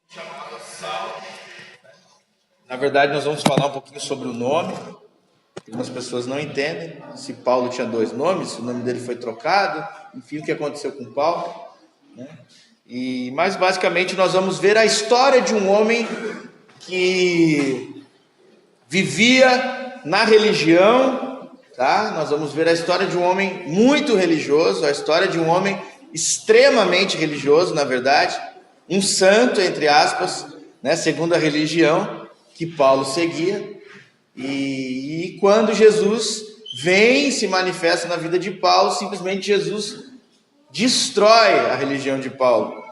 chamado Saulo. Na verdade, nós vamos falar um pouquinho sobre o nome. Algumas pessoas não entendem se Paulo tinha dois nomes, se o nome dele foi trocado, enfim, o que aconteceu com Paulo, né? E mais basicamente nós vamos ver a história de um homem que vivia na religião, tá? Nós vamos ver a história de um homem muito religioso, a história de um homem extremamente religioso, na verdade, um santo, entre aspas, né, segundo a religião que Paulo seguia. E quando Jesus vem e se manifesta na vida de Paulo, simplesmente Jesus destrói a religião de Paulo,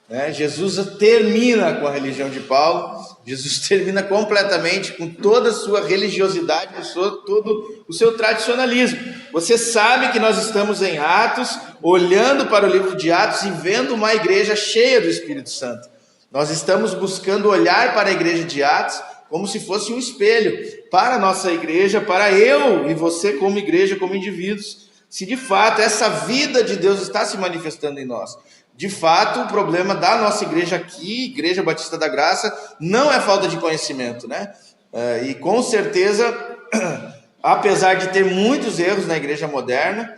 né? Jesus termina com a religião de Paulo, Jesus termina completamente com toda a sua religiosidade, todo o seu tradicionalismo. Você sabe que nós estamos em Atos, olhando para o livro de Atos e vendo uma igreja cheia do Espírito Santo. Nós estamos buscando olhar para a igreja de Atos como se fosse um espelho para a nossa igreja, para eu e você como igreja, como indivíduos, se de fato essa vida de Deus está se manifestando em nós. De fato, o problema da nossa igreja aqui, Igreja Batista da Graça, não é falta de conhecimento, né? E com certeza, apesar de ter muitos erros na igreja moderna,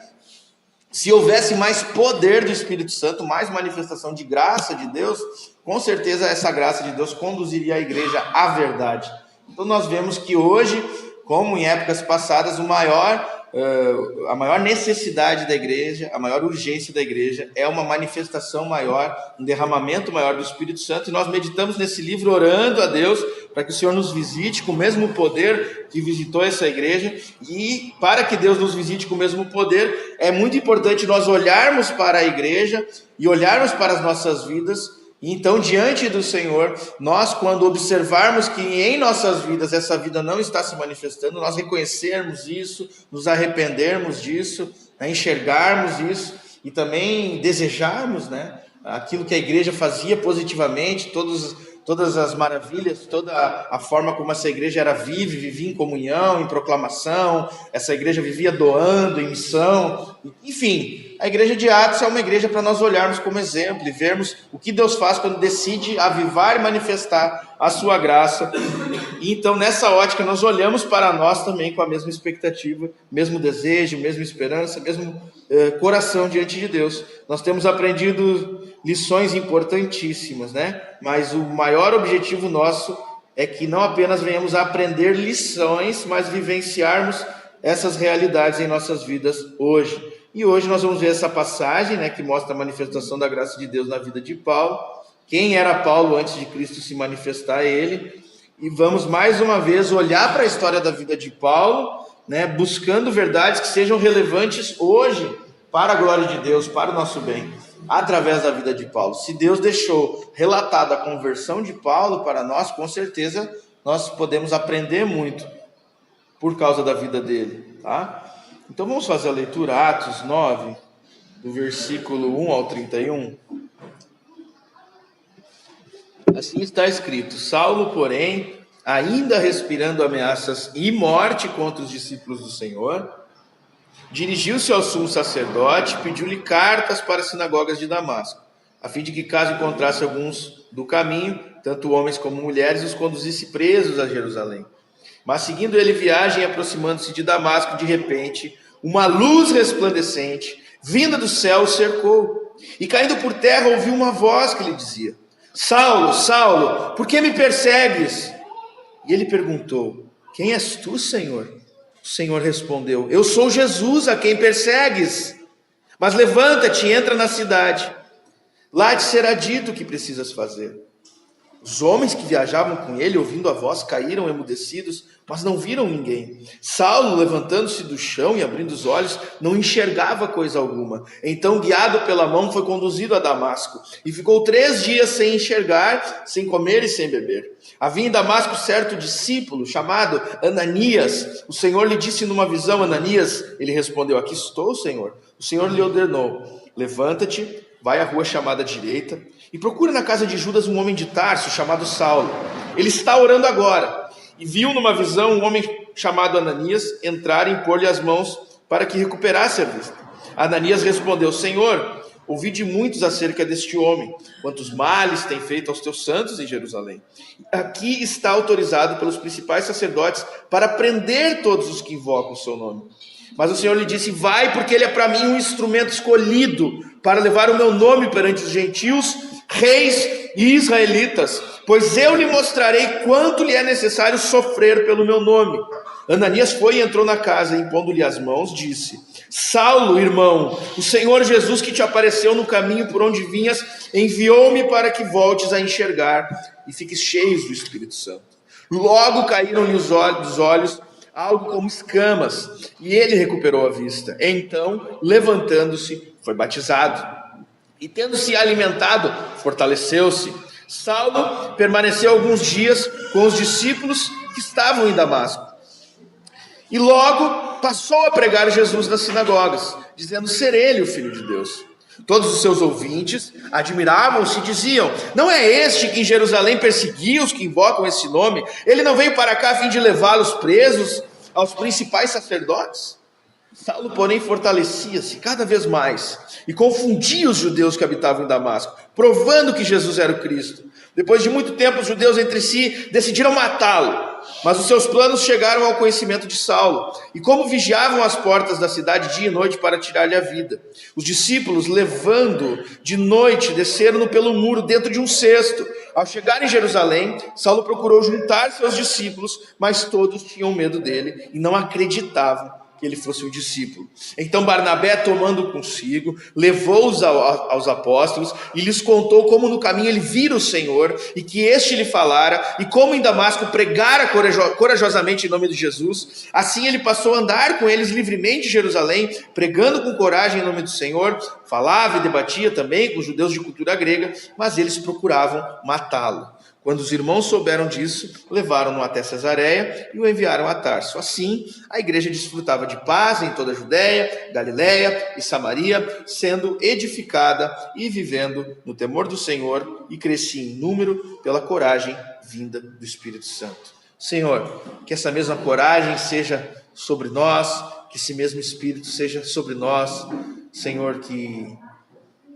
se houvesse mais poder do Espírito Santo, mais manifestação de graça de Deus, com certeza essa graça de Deus conduziria a igreja à verdade. Então nós vemos que hoje, como em épocas passadas, a maior necessidade da igreja, a maior urgência da igreja é uma manifestação maior, um derramamento maior do Espírito Santo, e nós meditamos nesse livro orando a Deus para que o Senhor nos visite com o mesmo poder que visitou essa igreja. E para que Deus nos visite com o mesmo poder, é muito importante nós olharmos para a igreja e olharmos para as nossas vidas. E então, diante do Senhor, nós, quando observarmos que em nossas vidas essa vida não está se manifestando, nós reconhecermos isso, nos arrependermos disso, né, enxergarmos isso e também desejarmos, né, aquilo que a igreja fazia positivamente, todas as maravilhas, toda a forma como essa igreja vivia em comunhão, em proclamação, essa igreja vivia doando, em missão, enfim. A igreja de Atos é uma igreja para nós olharmos como exemplo e vermos o que Deus faz quando decide avivar e manifestar a sua graça. E então, nessa ótica, nós olhamos para nós também com a mesma expectativa, mesmo desejo, mesma esperança, mesmo coração diante de Deus. Nós temos aprendido lições importantíssimas, né? Mas o maior objetivo nosso é que não apenas venhamos a aprender lições, mas vivenciarmos essas realidades em nossas vidas hoje. E hoje nós vamos ver essa passagem, né, que mostra a manifestação da graça de Deus na vida de Paulo. Quem era Paulo antes de Cristo se manifestar a ele. E vamos mais uma vez olhar para a história da vida de Paulo, né, buscando verdades que sejam relevantes hoje para a glória de Deus, para o nosso bem, através da vida de Paulo. Se Deus deixou relatado a conversão de Paulo para nós, com certeza nós podemos aprender muito por causa da vida dele, tá? Então vamos fazer a leitura, Atos 9, do versículo 1 ao 31. Assim está escrito: Saulo, porém, ainda respirando ameaças e morte contra os discípulos do Senhor, dirigiu-se ao sumo sacerdote e pediu-lhe cartas para as sinagogas de Damasco, a fim de que, caso encontrasse alguns do caminho, tanto homens como mulheres, os conduzisse presos a Jerusalém. Mas seguindo ele viagem e aproximando-se de Damasco, de repente, uma luz resplandecente, vinda do céu, o cercou. E caindo por terra, ouviu uma voz que lhe dizia: Saulo, Saulo, por que me persegues? E ele perguntou: Quem és tu, Senhor? O Senhor respondeu: Eu sou Jesus, a quem persegues. Mas levanta-te e entra na cidade. Lá te será dito o que precisas fazer. Os homens que viajavam com ele, ouvindo a voz, caíram emudecidos, mas não viram ninguém. Saulo, levantando-se do chão e abrindo os olhos, não enxergava coisa alguma. Então, guiado pela mão, foi conduzido a Damasco. E ficou 3 dias sem enxergar, sem comer e sem beber. Havia em Damasco certo discípulo, chamado Ananias. O Senhor lhe disse numa visão: Ananias. Ele respondeu: Aqui estou, Senhor. O Senhor lhe ordenou: Levanta-te, vai à rua chamada direita, e procura na casa de Judas um homem de Tarso, chamado Saulo. Ele está orando agora. E viu numa visão um homem chamado Ananias entrar e impor-lhe as mãos para que recuperasse a vista. Ananias respondeu: Senhor, ouvi de muitos acerca deste homem, quantos males tem feito aos teus santos em Jerusalém. Aqui está autorizado pelos principais sacerdotes para prender todos os que invocam o seu nome. Mas o Senhor lhe disse: vai, porque ele é para mim um instrumento escolhido para levar o meu nome perante os gentios, reis e israelitas, pois eu lhe mostrarei quanto lhe é necessário sofrer pelo meu nome. Ananias foi e entrou na casa, e impondo-lhe as mãos, disse: Saulo, irmão, o Senhor Jesus que te apareceu no caminho por onde vinhas, enviou-me para que voltes a enxergar e fiques cheios do Espírito Santo. Logo caíram-lhe os olhos, algo como escamas, e ele recuperou a vista. Então, levantando-se, foi batizado. E tendo se alimentado, fortaleceu-se. Saulo permaneceu alguns dias com os discípulos que estavam em Damasco. E logo passou a pregar Jesus nas sinagogas, dizendo ser ele o Filho de Deus. Todos os seus ouvintes admiravam-se e diziam: não é este que em Jerusalém perseguia os que invocam esse nome? Ele não veio para cá a fim de levá-los presos aos principais sacerdotes? Saulo, porém, fortalecia-se cada vez mais e confundia os judeus que habitavam em Damasco, provando que Jesus era o Cristo. Depois de muito tempo, os judeus entre si decidiram matá-lo, mas os seus planos chegaram ao conhecimento de Saulo, e como vigiavam as portas da cidade dia e noite para tirar-lhe a vida, os discípulos, levando de noite, desceram-no pelo muro dentro de um cesto. Ao chegar em Jerusalém, Saulo procurou juntar seus discípulos, mas todos tinham medo dele e não acreditavam que ele fosse um discípulo. Então Barnabé, tomando consigo, levou-os aos apóstolos e lhes contou como no caminho ele vira o Senhor e que este lhe falara, e como em Damasco pregara corajosamente em nome de Jesus. Assim ele passou a andar com eles livremente em Jerusalém, pregando com coragem em nome do Senhor. Falava e debatia também com os judeus de cultura grega, mas eles procuravam matá-lo. Quando os irmãos souberam disso, levaram-no até Cesareia e o enviaram a Tarso. Assim, a igreja desfrutava de paz em toda a Judéia, Galiléia e Samaria, sendo edificada e vivendo no temor do Senhor, e crescia em número pela coragem vinda do Espírito Santo. Senhor, que essa mesma coragem seja sobre nós, que esse mesmo Espírito seja sobre nós. Senhor, que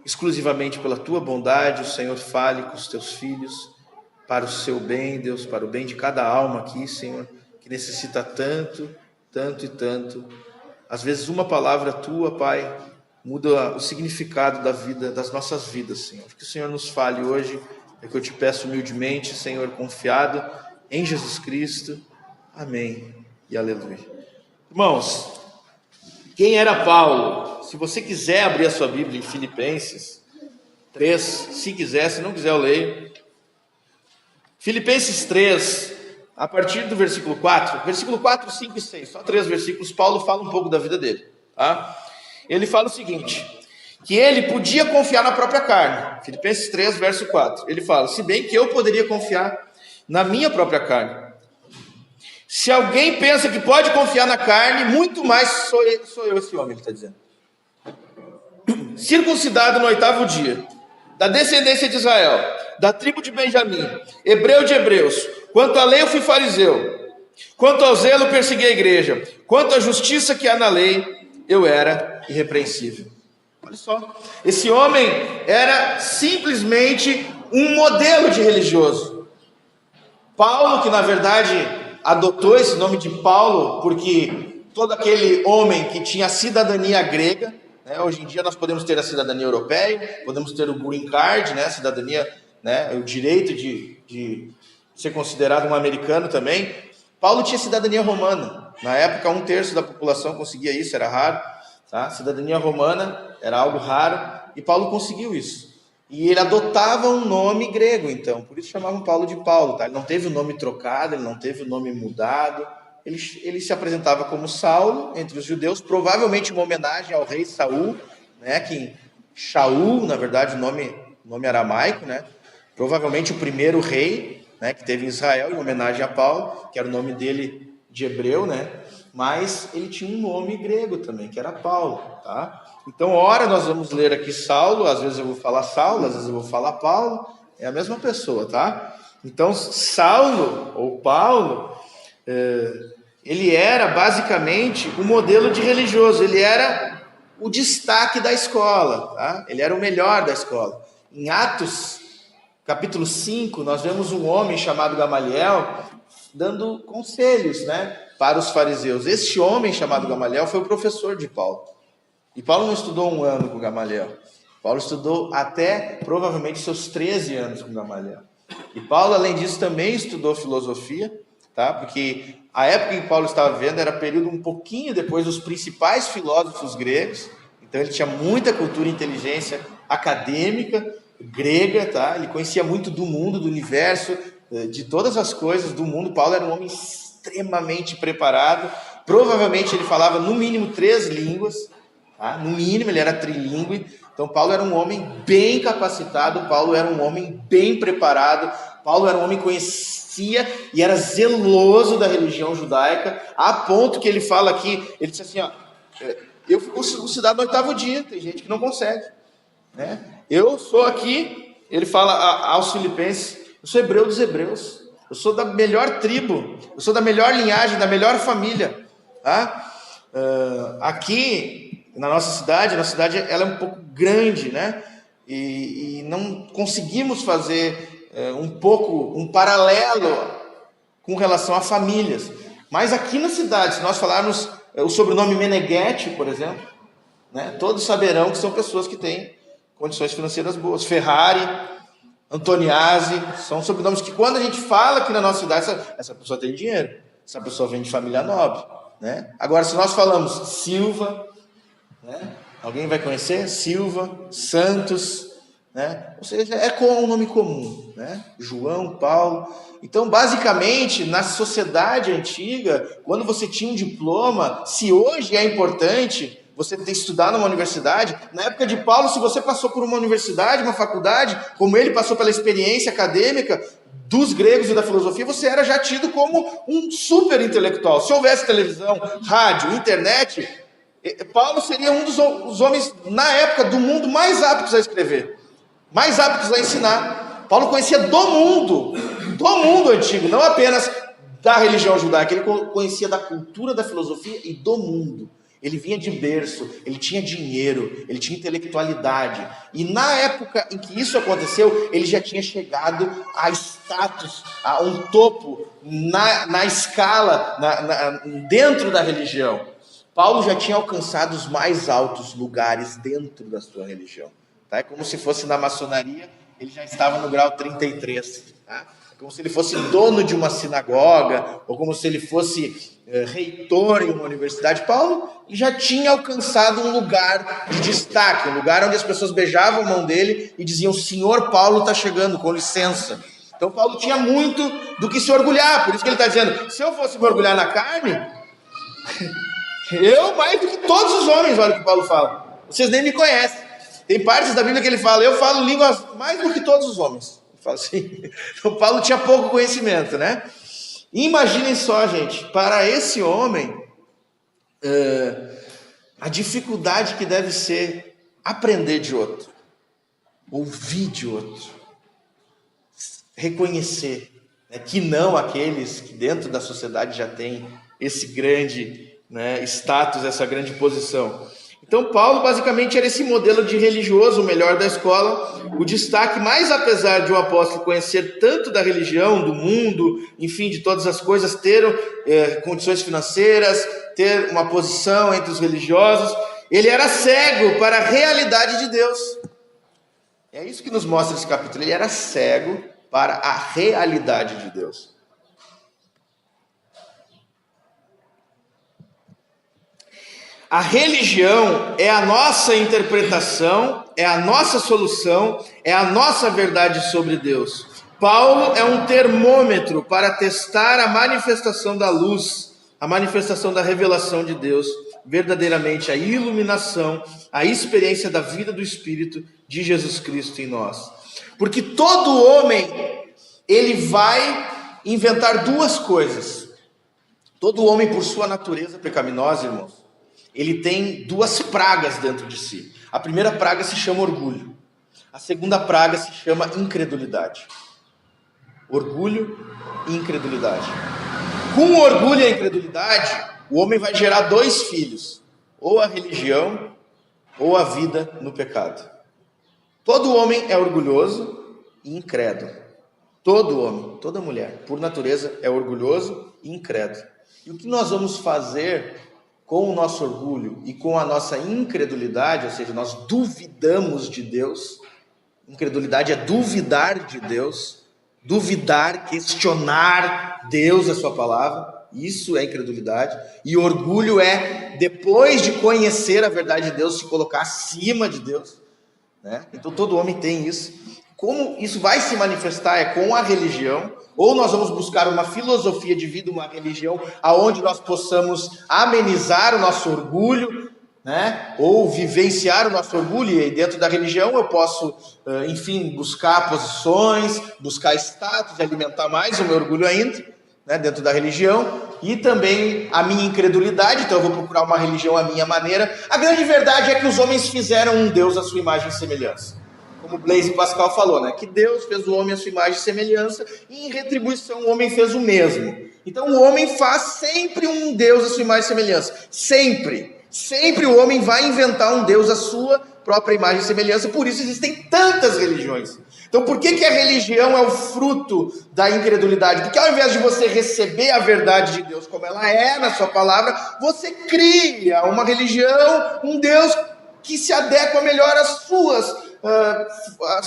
exclusivamente pela Tua bondade o Senhor fale com os Teus filhos, para o seu bem, Deus, para o bem de cada alma aqui, Senhor, que necessita tanto, tanto e tanto. Às vezes uma palavra Tua, Pai, muda o significado da vida, das nossas vidas, Senhor. Que o Senhor nos fale hoje, é que eu te peço humildemente, Senhor, confiado em Jesus Cristo. Amém e aleluia. Irmãos, quem era Paulo? Se você quiser abrir a sua Bíblia em Filipenses 3, se quiser, se não quiser eu leio. Filipenses 3, a partir do versículo 4, 5 e 6, só 3 versículos, Paulo fala um pouco da vida dele. Tá? Ele fala o seguinte, que ele podia confiar na própria carne. Filipenses 3, verso 4, ele fala: se bem que eu poderia confiar na minha própria carne. Se alguém pensa que pode confiar na carne, muito mais sou eu esse homem, ele está dizendo. Circuncidado no 8º dia, da descendência de Israel, da tribo de Benjamim, hebreu de hebreus, quanto à lei eu fui fariseu, quanto ao zelo persegui a igreja, quanto à justiça que há na lei, eu era irrepreensível. Olha só, esse homem era simplesmente um modelo de religioso. Paulo, que na verdade adotou esse nome de Paulo, porque todo aquele homem que tinha cidadania grega, né, hoje em dia nós podemos ter a cidadania europeia, podemos ter o green card, né, a cidadania, né, o direito de ser considerado um americano também. Paulo tinha cidadania romana. Na época, 1/3 da população conseguia isso, era raro. Tá? Cidadania romana era algo raro, e Paulo conseguiu isso. E ele adotava um nome grego, então, por isso chamavam Paulo de Paulo. Tá? Ele não teve o nome trocado, ele não teve o nome mudado. Ele se apresentava como Saulo entre os judeus, provavelmente uma homenagem ao rei Saul, né, que Shaul, na verdade, o nome aramaico, né, provavelmente o primeiro rei, né, que teve em Israel, em homenagem a Paulo, que era o nome dele de hebreu, né, mas ele tinha um nome grego também, que era Paulo. Tá? Então, ora nós vamos ler aqui Saulo, às vezes eu vou falar Saulo, às vezes eu vou falar Paulo, é a mesma pessoa, tá? Então, Saulo, ou Paulo, ele era basicamente um modelo de religioso. Ele era o destaque da escola, tá? Ele era o melhor da escola. Em Atos, capítulo 5, nós vemos um homem chamado Gamaliel dando conselhos, né, para os fariseus. Este homem chamado Gamaliel foi o professor de Paulo. E Paulo não estudou 1 ano com Gamaliel. Paulo estudou até provavelmente seus 13 anos com Gamaliel. E Paulo, além disso, também estudou filosofia, tá? Porque a época em que Paulo estava vivendo era período um pouquinho depois dos principais filósofos gregos. Então ele tinha muita cultura e inteligência acadêmica grega, tá? Ele conhecia muito do mundo, do universo, de todas as coisas do mundo. Paulo era um homem extremamente preparado. Provavelmente ele falava no mínimo 3 línguas, tá? No mínimo ele era trilíngue. Então Paulo era um homem bem capacitado, Paulo era um homem bem preparado, Paulo era um homem que conhecia e era zeloso da religião judaica, a ponto que ele fala aqui, ele disse assim, ó, eu fui circuncidado no 8º dia, tem gente que não consegue, né? Eu sou aqui, ele fala aos filipenses, eu sou hebreu dos hebreus, eu sou da melhor tribo, eu sou da melhor linhagem, da melhor família, tá? Aqui na nossa cidade, a nossa cidade ela é um pouco grande, né? E não conseguimos fazer um paralelo com relação a famílias. Mas aqui na cidade, se nós falarmos o sobrenome Meneghetti, por exemplo, né? Todos saberão que são pessoas que têm condições financeiras boas. Ferrari, Antoniazzi, são sobrenomes que quando a gente fala aqui na nossa cidade, essa pessoa tem dinheiro, essa pessoa vem de família nobre, né? Agora, se nós falamos Silva, né? Alguém vai conhecer? Silva, Santos, né? Ou seja, é um nome comum, né? João, Paulo. Então, basicamente, na sociedade antiga, quando você tinha um diploma, se hoje é importante você ter estudado numa universidade, na época de Paulo, se você passou por uma universidade, uma faculdade, como ele passou pela experiência acadêmica dos gregos e da filosofia, você era já tido como um super intelectual. Se houvesse televisão, rádio, internet, Paulo seria um dos homens, na época, do mundo mais aptos a escrever, mais aptos a ensinar. Paulo conhecia do mundo antigo, não apenas da religião judaica, ele conhecia da cultura, da filosofia e do mundo. Ele vinha de berço, ele tinha dinheiro, ele tinha intelectualidade. E na época em que isso aconteceu, ele já tinha chegado a status, a um topo na escala, dentro da religião. Paulo já tinha alcançado os mais altos lugares dentro da sua religião. Tá? É como se fosse na maçonaria, ele já estava no grau 33. Tá? É como se ele fosse dono de uma sinagoga, ou como se ele fosse reitor em uma universidade. Paulo já tinha alcançado um lugar de destaque, um lugar onde as pessoas beijavam a mão dele e diziam, Senhor Paulo está chegando, com licença. Então Paulo tinha muito do que se orgulhar, por isso que ele está dizendo, se eu fosse me orgulhar na carne, eu mais do que todos os homens, olha o que Paulo fala, vocês nem me conhecem. Tem partes da Bíblia que ele fala, eu falo línguas mais do que todos os homens. Ele fala assim. Então Paulo tinha pouco conhecimento, né? Imaginem só, gente, para esse homem, a dificuldade que deve ser aprender de outro, ouvir de outro, reconhecer, né, que não aqueles que dentro da sociedade já têm esse grande, né, status, essa grande posição. Então Paulo basicamente era esse modelo de religioso, o melhor da escola, o destaque, mas apesar de o apóstolo conhecer tanto da religião, do mundo, enfim, de todas as coisas, ter condições financeiras, ter uma posição entre os religiosos, ele era cego para a realidade de Deus. É isso que nos mostra esse capítulo, ele era cego para a realidade de Deus. A religião é a nossa interpretação, é a nossa solução, é a nossa verdade sobre Deus. Paulo é um termômetro para testar a manifestação da luz, a manifestação da revelação de Deus, verdadeiramente a iluminação, a experiência da vida do Espírito de Jesus Cristo em nós. Porque todo homem, ele vai inventar 2 coisas. Todo homem, por sua natureza pecaminosa, irmãos, ele tem 2 pragas dentro de si. A primeira praga se chama orgulho. A segunda praga se chama incredulidade. Orgulho e incredulidade. Com o orgulho e a incredulidade, o homem vai gerar 2 filhos. Ou a religião, ou a vida no pecado. Todo homem é orgulhoso e incrédulo. Todo homem, toda mulher, por natureza, é orgulhoso e incrédulo. E o que nós vamos fazer com o nosso orgulho e com a nossa incredulidade, ou seja, nós duvidamos de Deus. Incredulidade é duvidar de Deus, duvidar, questionar Deus, a sua palavra. Isso é incredulidade. E orgulho é, depois de conhecer a verdade de Deus, se colocar acima de Deus, né? Então todo homem tem isso. Como isso vai se manifestar é com a religião, ou nós vamos buscar uma filosofia de vida, uma religião aonde nós possamos amenizar o nosso orgulho, né? Ou vivenciar o nosso orgulho. E dentro da religião eu posso, enfim, buscar posições, buscar status, alimentar mais o meu orgulho ainda, né? Dentro da religião, e também a minha incredulidade. Então eu vou procurar uma religião à minha maneira. A grande verdade é que os homens fizeram um Deus à sua imagem e semelhança. Como Blaise Pascal falou, né? Que Deus fez o homem à sua imagem e semelhança, e em retribuição o homem fez o mesmo. Então o homem faz sempre um Deus à sua imagem e semelhança. Sempre. Sempre o homem vai inventar um Deus à sua própria imagem e semelhança. Por isso existem tantas religiões. Então por que a religião é o fruto da incredulidade? Porque ao invés de você receber a verdade de Deus como ela é na sua palavra, você cria uma religião, um Deus que se adequa melhor às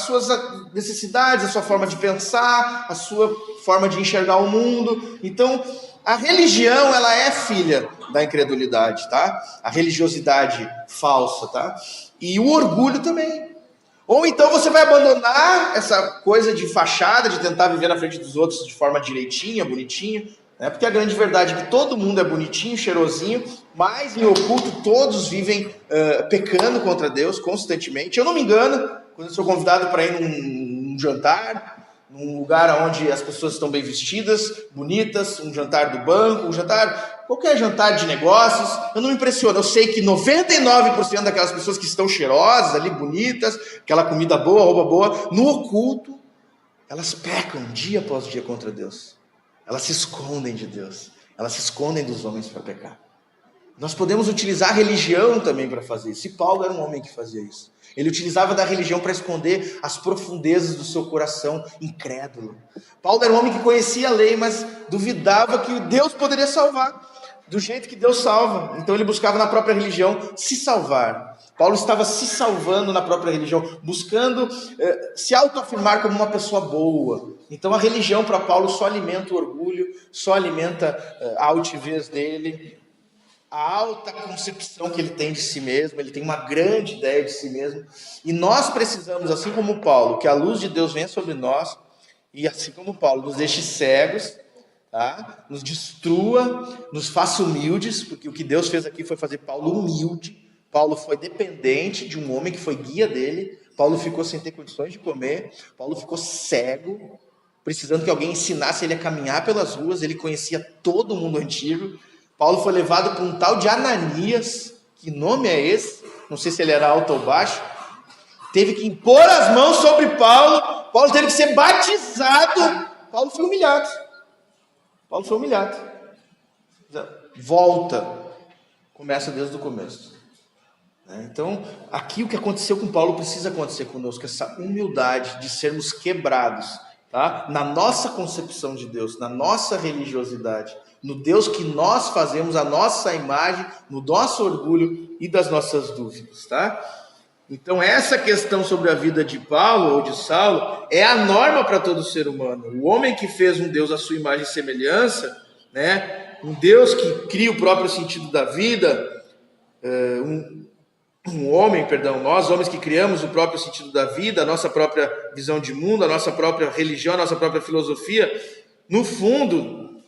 suas necessidades, a sua forma de pensar, a sua forma de enxergar o mundo. Então, a religião, ela é filha da incredulidade, tá? A religiosidade falsa, tá? E o orgulho também. Ou então você vai abandonar essa coisa de fachada, de tentar viver na frente dos outros de forma direitinha, bonitinha, né? Porque a grande verdade é que todo mundo é bonitinho, cheirosinho, mas em oculto todos vivem pecando contra Deus constantemente. Eu não me engano, quando eu sou convidado para ir num jantar, num lugar onde as pessoas estão bem vestidas, bonitas, um jantar do banco, qualquer jantar de negócios, eu não me impressiono. Eu sei que 99% daquelas pessoas que estão cheirosas ali, bonitas, aquela comida boa, roupa boa, no oculto, elas pecam dia após dia contra Deus. Elas se escondem de Deus. Elas se escondem dos homens para pecar. Nós podemos utilizar a religião também para fazer isso. E Paulo era um homem que fazia isso. Ele utilizava da religião para esconder as profundezas do seu coração incrédulo. Paulo era um homem que conhecia a lei, mas duvidava que Deus poderia salvar do jeito que Deus salva. Então ele buscava na própria religião se salvar. Paulo estava se salvando na própria religião, buscando se autoafirmar como uma pessoa boa. Então a religião para Paulo só alimenta o orgulho, só alimenta a altivez dele, a alta concepção que ele tem de si mesmo. Ele tem uma grande ideia de si mesmo. E nós precisamos, assim como Paulo, que a luz de Deus venha sobre nós, e assim como Paulo nos deixe cegos, tá? Nos destrua, nos faça humildes, porque o que Deus fez aqui foi fazer Paulo humilde. Paulo foi dependente de um homem que foi guia dele. Paulo ficou sem ter condições de comer. Paulo ficou cego, precisando que alguém ensinasse ele a caminhar pelas ruas. Ele conhecia todo mundo antigo. Paulo foi levado por um tal de Ananias. Que nome é esse? Não sei se ele era alto ou baixo. Teve que impor as mãos sobre Paulo. Paulo teve que ser batizado. Paulo foi humilhado. Volta. Começa desde o começo. Então, aqui o que aconteceu com Paulo precisa acontecer conosco. Essa humildade de sermos quebrados, tá? Na nossa concepção de Deus, na nossa religiosidade, no Deus que nós fazemos a nossa imagem, no nosso orgulho e das nossas dúvidas, tá? Então essa questão sobre a vida de Paulo ou de Saulo é a norma para todo ser humano. O homem que fez um Deus à sua imagem e semelhança, né? Um Deus que cria o próprio sentido da vida, nós homens que criamos o próprio sentido da vida, a nossa própria visão de mundo, a nossa própria religião, a nossa própria filosofia. No fundo,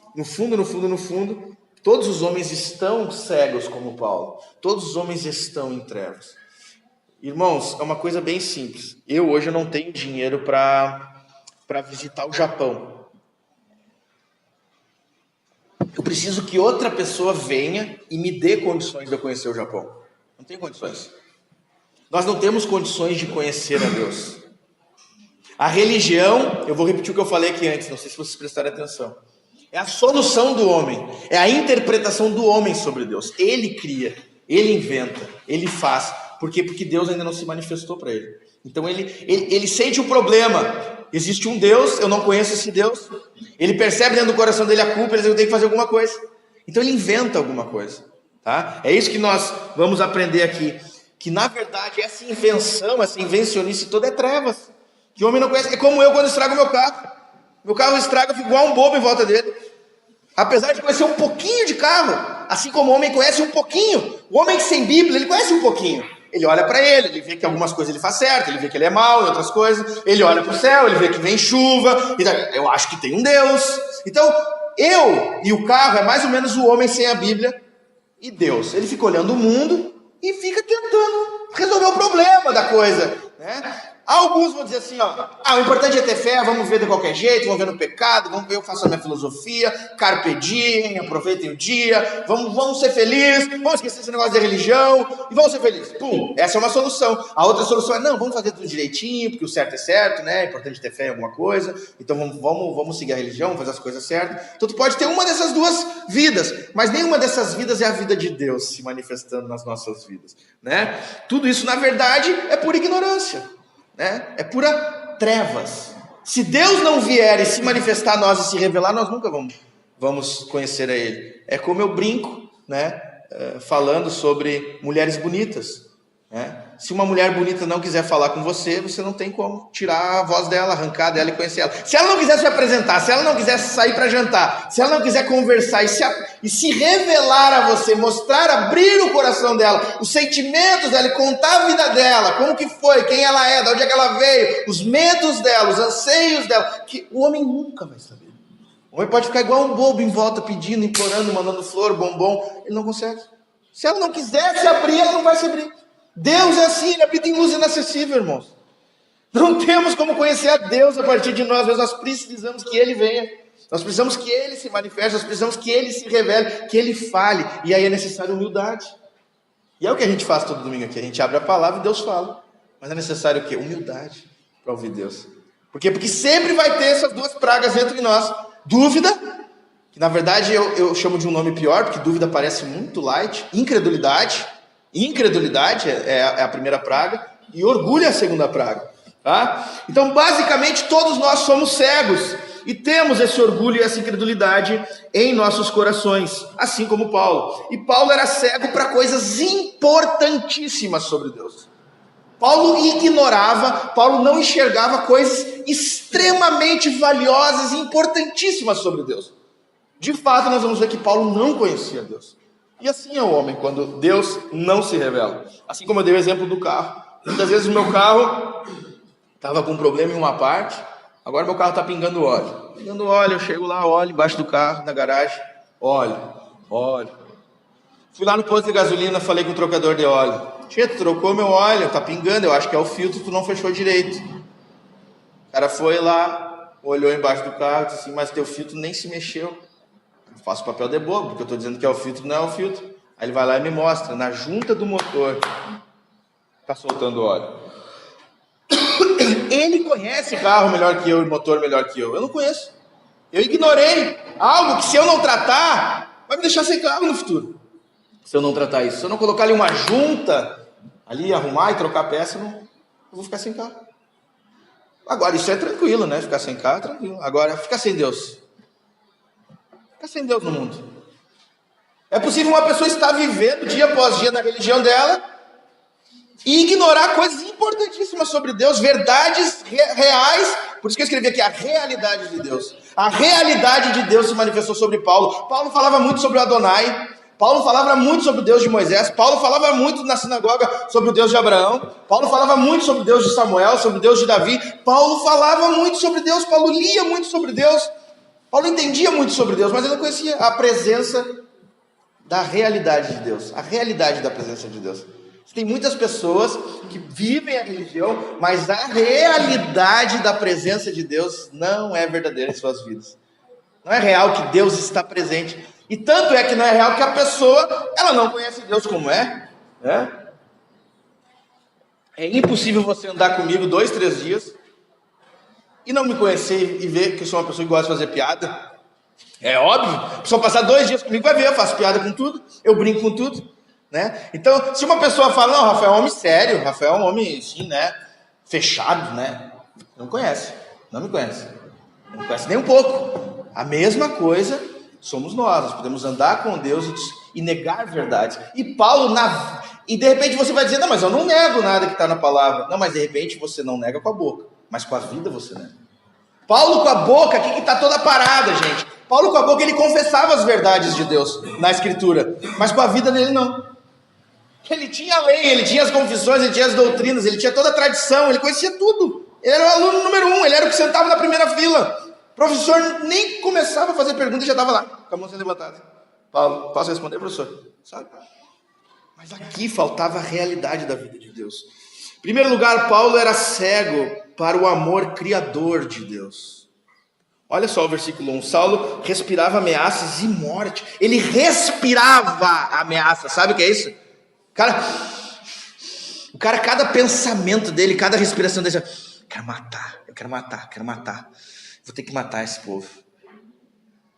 todos os homens estão cegos como Paulo. Todos os homens estão em trevas. Irmãos, é uma coisa bem simples. Eu hoje não tenho dinheiro para visitar o Japão. Eu preciso que outra pessoa venha e me dê condições de eu conhecer o Japão. Não tem condições. Nós não temos condições de conhecer a Deus. A religião, eu vou repetir o que eu falei aqui antes, não sei se vocês prestaram atenção. É a solução do homem, é a interpretação do homem sobre Deus. Ele cria, ele inventa, ele faz. Por quê? Porque Deus ainda não se manifestou para ele. Então ele sente o problema. Existe um Deus, eu não conheço esse Deus. Ele percebe dentro do coração dele a culpa, ele diz, eu tenho que fazer alguma coisa. Então ele inventa alguma coisa. Tá? É isso que nós vamos aprender aqui. Que na verdade essa invenção, essa invencionice toda é trevas. Que o homem não conhece. É como eu quando estrago meu carro. Meu carro estraga, eu fico igual um bobo em volta dele. Apesar de conhecer um pouquinho de carro, assim como o homem conhece um pouquinho. O homem sem Bíblia, ele conhece um pouquinho. Ele olha para ele vê que algumas coisas ele faz certo, ele vê que ele é mau em outras coisas. Ele olha para o céu, ele vê que vem chuva. Então, eu acho que tem um Deus. Então, eu e o carro é mais ou menos o homem sem a Bíblia e Deus. Ele fica olhando o mundo e fica tentando resolver o problema da coisa, né? Alguns vão dizer assim, o importante é ter fé, vamos ver de qualquer jeito, vamos ver no pecado, vamos ver, eu faço a minha filosofia, carpe diem, aproveitem o dia, vamos ser felizes, vamos esquecer esse negócio de religião e vamos ser felizes. Pum, essa é uma solução. A outra solução é, não, vamos fazer tudo direitinho, porque o certo é certo, né? É importante ter fé em alguma coisa, então vamos seguir a religião, vamos fazer as coisas certas. Então tu pode ter uma dessas duas vidas, mas nenhuma dessas vidas é a vida de Deus se manifestando nas nossas vidas, né? Tudo isso, na verdade, é pura ignorância. É pura trevas. Se Deus não vier e se manifestar a nós e se revelar, nós nunca vamos conhecer a Ele. É como eu brinco, né, falando sobre mulheres bonitas, né? Se uma mulher bonita não quiser falar com você, você não tem como tirar a voz dela, arrancar dela e conhecer ela. Se ela não quiser se apresentar, se ela não quiser sair para jantar, se ela não quiser conversar e se revelar a você, mostrar, abrir o coração dela, os sentimentos dela e contar a vida dela, como que foi, quem ela é, de onde é que ela veio, os medos dela, os anseios dela, que o homem nunca vai saber. O homem pode ficar igual um bobo em volta, pedindo, implorando, mandando flor, bombom, ele não consegue. Se ela não quiser se abrir, ela não vai se abrir. Deus é assim, Ele habita em luz inacessível, irmãos. Não temos como conhecer a Deus a partir de nós, mas nós precisamos que Ele venha. Nós precisamos que Ele se manifeste, nós precisamos que Ele se revele, que Ele fale. E aí é necessário humildade. E é o que a gente faz todo domingo aqui. A gente abre a palavra e Deus fala. Mas é necessário o quê? Humildade para ouvir Deus. Por quê? Porque sempre vai ter essas duas pragas entre nós. Dúvida, que na verdade eu chamo de um nome pior, porque dúvida parece muito light. Incredulidade. Incredulidade é a primeira praga e orgulho é a segunda praga, tá? Então basicamente todos nós somos cegos e temos esse orgulho e essa incredulidade em nossos corações, assim como Paulo. E Paulo era cego para coisas importantíssimas sobre Deus. Paulo ignorava, Paulo não enxergava coisas extremamente valiosas e importantíssimas sobre Deus. De fato nós vamos ver que Paulo não conhecia Deus. E assim é o homem, quando Deus não se revela. Assim como eu dei o exemplo do carro. Muitas vezes o meu carro estava com um problema em uma parte, agora meu carro está pingando óleo. Pingando óleo, eu chego lá, olho embaixo do carro, na garagem, óleo. Fui lá no posto de gasolina, falei com o trocador de óleo. Tu trocou meu óleo, tá pingando, eu acho que é o filtro, tu não fechou direito. O cara foi lá, olhou embaixo do carro, disse assim, mas teu filtro nem se mexeu. Faço papel de bobo, porque eu estou dizendo que é o filtro, não é o filtro. Aí ele vai lá e me mostra, na junta do motor, está soltando óleo. Ele conhece carro melhor que eu e motor melhor que eu. Eu não conheço. Eu ignorei algo que se eu não tratar, vai me deixar sem carro no futuro. Se eu não tratar isso, se eu não colocar ali uma junta, ali arrumar e trocar peça, eu vou ficar sem carro. Agora, isso é tranquilo, né? Ficar sem carro é tranquilo. Agora, ficar sem Deus. Ficar sem Deus no mundo. É possível uma pessoa estar vivendo dia após dia na religião dela e ignorar coisas importantíssimas sobre Deus, verdades reais. Por isso que eu escrevi aqui a realidade de Deus. A realidade de Deus se manifestou sobre Paulo. Paulo falava muito sobre o Adonai. Paulo falava muito sobre o Deus de Moisés. Paulo falava muito na sinagoga sobre o Deus de Abraão. Paulo falava muito sobre o Deus de Samuel, sobre o Deus de Davi. Paulo falava muito sobre Deus. Paulo lia muito sobre Deus. Paulo entendia muito sobre Deus, mas ele não conhecia a presença da realidade de Deus, a realidade da presença de Deus. Tem muitas pessoas que vivem a religião, mas a realidade da presença de Deus não é verdadeira em suas vidas. Não é real que Deus está presente. E tanto é que não é real que a pessoa, ela não conhece Deus como é, né? É impossível você andar comigo 2, 3 dias e não me conhecer e ver que eu sou uma pessoa que gosta de fazer piada. É óbvio. A pessoa passar 2 dias comigo vai ver, eu faço piada com tudo, eu brinco com tudo. né? Então, se uma pessoa fala, não, Rafael é um homem sério, Rafael é um homem, assim, né, fechado, né? Não conhece, não me conhece. Não me conhece nem um pouco. A mesma coisa somos nós podemos andar com Deus e negar verdades. E Paulo, e de repente você vai dizer, não, mas eu não nego nada que está na palavra. Não, mas de repente você não nega com a boca, mas com a vida você nega. Paulo com a boca, aqui que está toda parada, gente. Paulo com a boca, ele confessava as verdades de Deus na Escritura, mas com a vida dele não. Ele tinha a lei, ele tinha as confissões, ele tinha as doutrinas, ele tinha toda a tradição, ele conhecia tudo. Ele era o aluno número 1, ele era o que sentava na primeira fila. O professor nem começava a fazer pergunta e já estava lá, com a mão sendo levantada. Paulo, posso responder, professor? Sabe? Mas aqui faltava a realidade da vida de Deus. Em primeiro lugar, Paulo era cego para o amor criador de Deus. Olha só o versículo 1. Saulo respirava ameaças e morte. Ele respirava ameaça. Sabe o que é isso? O cara, cada pensamento dele, cada respiração dele, eu quero matar. Vou ter que matar esse povo.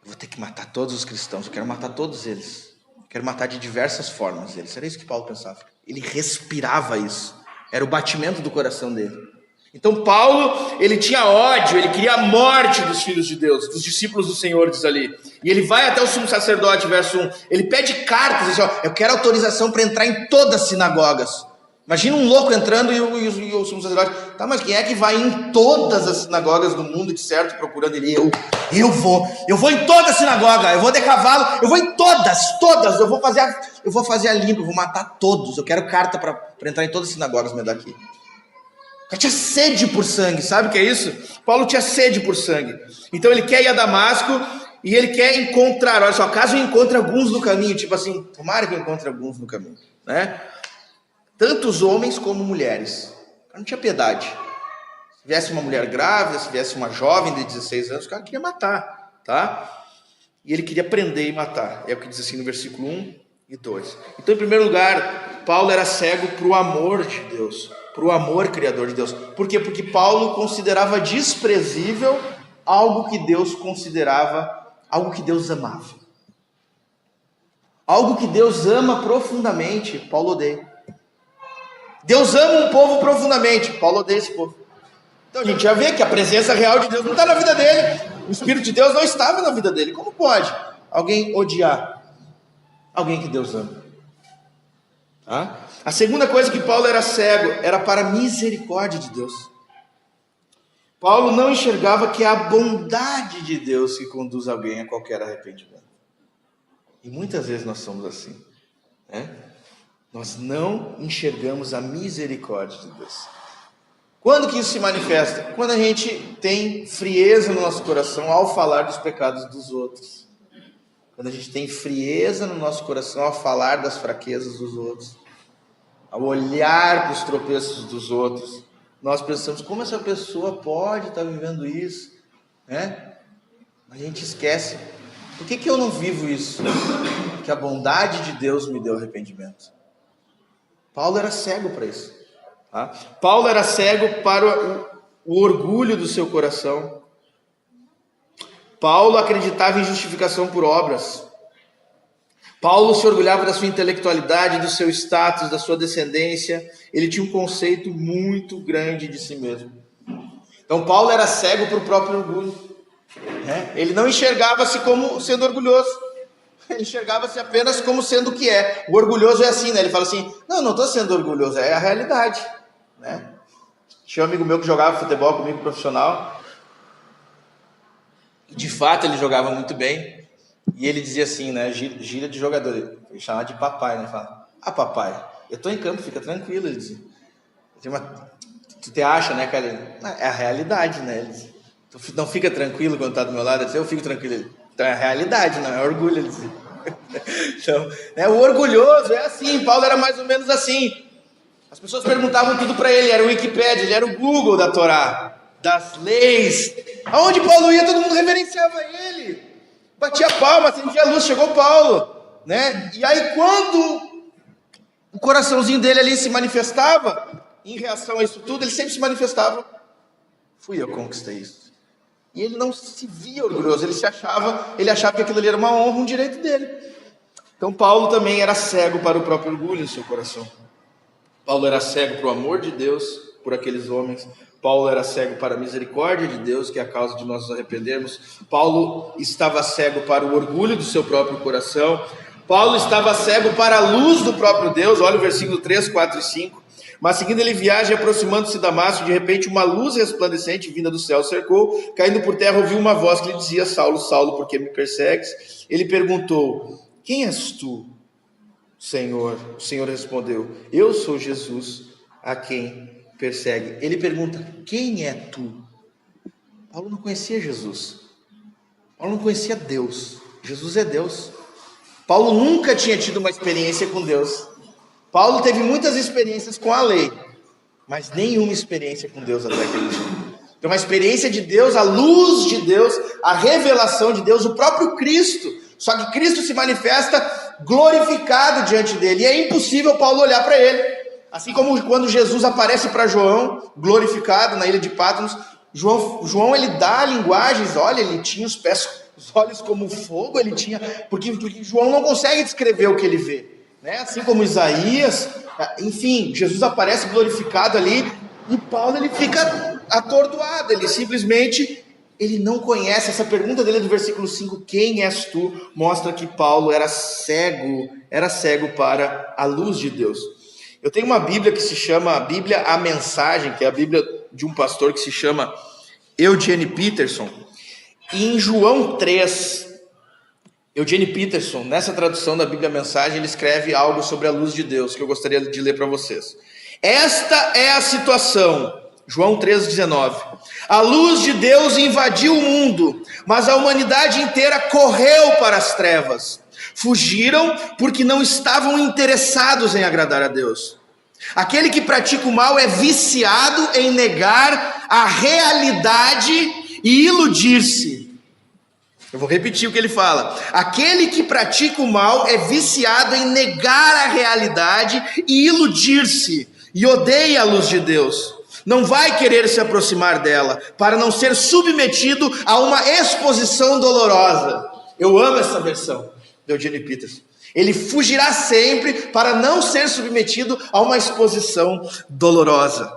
Eu vou ter que matar todos os cristãos. Eu quero matar todos eles. Eu quero matar de diversas formas eles. Era isso que Paulo pensava. Ele respirava isso. Era o batimento do coração dele. Então Paulo, ele tinha ódio, ele queria a morte dos filhos de Deus, dos discípulos do Senhor, diz ali. E ele vai até o sumo sacerdote, verso 1. Ele pede cartas, diz, eu quero autorização para entrar em todas as sinagogas. Imagina um louco entrando e o sumo sacerdote, tá, mas quem é que vai em todas as sinagogas do mundo, de certo, procurando ele? Eu vou em toda a sinagoga, eu vou de cavalo, eu vou em todas, eu vou fazer a limpa, eu vou matar todos, eu quero carta para entrar em todas as sinagogas, me dá aqui. O cara tinha sede por sangue, sabe o que é isso? Paulo tinha sede por sangue, então ele quer ir a Damasco e ele quer encontrar, olha só, caso eu encontre alguns no caminho, tipo assim, tomara que eu encontre alguns no caminho, né? Tantos homens como mulheres. O cara não tinha piedade. Se viesse uma mulher grávida, se viesse uma jovem de 16 anos, o cara queria matar, tá? E ele queria prender e matar. É o que diz assim no versículo 1 e 2. Então, em primeiro lugar, Paulo era cego para o amor de Deus, para o amor criador de Deus. Por quê? Porque Paulo considerava desprezível algo que Deus considerava, algo que Deus amava. Algo que Deus ama profundamente, Paulo odeia. Deus ama um povo profundamente, Paulo odeia esse povo. Então a gente já vê que a presença real de Deus não está na vida dele. O Espírito de Deus não estava na vida dele. Como pode alguém odiar alguém que Deus ama? Tá? A segunda coisa que Paulo era cego era para a misericórdia de Deus. Paulo não enxergava que é a bondade de Deus que conduz alguém a qualquer arrependimento. E muitas vezes nós somos assim, né? Nós não enxergamos a misericórdia de Deus. Quando que isso se manifesta? Quando a gente tem frieza no nosso coração ao falar dos pecados dos outros. Quando a gente tem frieza no nosso coração ao falar das fraquezas dos outros. Ao olhar para os tropeços dos outros. Nós pensamos, como essa pessoa pode estar vivendo isso? Né? A gente esquece. Por que eu não vivo isso? Porque a bondade de Deus me deu arrependimento. Paulo era cego para isso. Tá? Paulo era cego para o orgulho do seu coração. Paulo acreditava em justificação por obras. Paulo se orgulhava da sua intelectualidade, do seu status, da sua descendência. Ele tinha um conceito muito grande de si mesmo. Então Paulo era cego para o próprio orgulho. Né? Ele não enxergava-se como sendo orgulhoso. Ele enxergava-se apenas como sendo o que é. O orgulhoso é assim, né? Ele fala assim, não estou sendo orgulhoso, é a realidade. Né? Tinha um amigo meu que jogava futebol comigo, profissional. E de fato ele jogava muito bem. E ele dizia assim, né? Gíria de jogador. Ele chamava de papai, né? Ele falava, papai, eu estou em campo, fica tranquilo. Ele dizia, tu te acha, né, cara? É a realidade, né? Ele dizia, tu não fica tranquilo quando está do meu lado? Ele dizia, eu fico tranquilo. Ele, então é a realidade, não é orgulho. Ele dizia. Então, né, o orgulhoso é assim. Paulo era mais ou menos assim. As pessoas perguntavam tudo para ele. Era o Wikipédia, ele era o Google da Torá, das leis. Aonde Paulo ia, todo mundo reverenciava ele. Batia palma, acendia a luz, chegou Paulo, né? E aí quando o coraçãozinho dele ali se manifestava, em reação a isso tudo, ele sempre se manifestava, fui eu que conquistei isso. E ele não se via orgulhoso, ele achava que aquilo ali era uma honra, um direito dele. Então Paulo também era cego para o próprio orgulho no seu coração. Paulo era cego para o amor de Deus por aqueles homens. Paulo era cego para a misericórdia de Deus, que é a causa de nós nos arrependermos. Paulo estava cego para o orgulho do seu próprio coração. Paulo estava cego para a luz do próprio Deus. Olha o versículo 3, 4 e 5. Mas seguindo ele viagem, aproximando-se de Damasco, de repente uma luz resplandecente vinda do céu cercou. Caindo por terra, ouviu uma voz que lhe dizia: Saulo, Saulo, por que me persegues? Ele perguntou: quem és tu, Senhor? O Senhor respondeu: eu sou Jesus, a quem persegue. Ele pergunta: quem é tu? Paulo não conhecia Jesus. Paulo não conhecia Deus. Jesus é Deus. Paulo nunca tinha tido uma experiência com Deus. Paulo teve muitas experiências com a lei, mas nenhuma experiência com Deus até aquele dia. Então, uma experiência de Deus, a luz de Deus, a revelação de Deus, o próprio Cristo. Só que Cristo se manifesta glorificado diante dele, e é impossível Paulo olhar para ele. Assim como quando Jesus aparece para João, glorificado na ilha de Patmos, João ele dá linguagens, olha, ele tinha os olhos como fogo, ele tinha, porque João não consegue descrever o que ele vê, né? Assim como Isaías, enfim, Jesus aparece glorificado ali, e Paulo ele fica atordoado, ele simplesmente, ele não conhece. Essa pergunta dele do versículo 5, quem és tu, mostra que Paulo era cego para a luz de Deus. Eu tenho uma Bíblia que se chama Bíblia A Mensagem, que é a Bíblia de um pastor que se chama Eugene Peterson. E em João 3, Eugene Peterson, nessa tradução da Bíblia A Mensagem, ele escreve algo sobre a luz de Deus, que eu gostaria de ler para vocês. Esta é a situação, João 3,19. A luz de Deus invadiu o mundo, mas a humanidade inteira correu para as trevas. Fugiram porque não estavam interessados em agradar a Deus. Aquele que pratica o mal é viciado em negar a realidade e iludir-se. Eu vou repetir o que ele fala. Aquele que pratica o mal é viciado em negar a realidade e iludir-se, e odeia a luz de Deus. Não vai querer se aproximar dela, para não ser submetido a uma exposição dolorosa. Eu amo essa versão de Eugene Peterson. Ele fugirá sempre para não ser submetido a uma exposição dolorosa.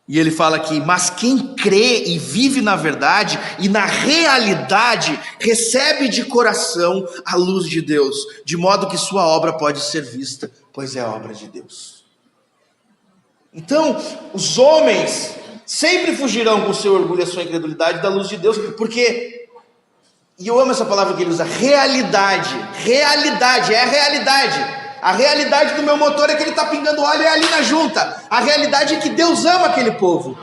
E ele fala aqui: mas quem crê e vive na verdade e na realidade, recebe de coração a luz de Deus, de modo que sua obra pode ser vista, pois é obra de Deus. Então, os homens sempre fugirão com seu orgulho e a sua incredulidade da luz de Deus, porque... E eu amo essa palavra que ele usa, realidade. Realidade, é a realidade. A realidade do meu motor é que ele está pingando óleo, é ali na junta. A realidade é que Deus ama aquele povo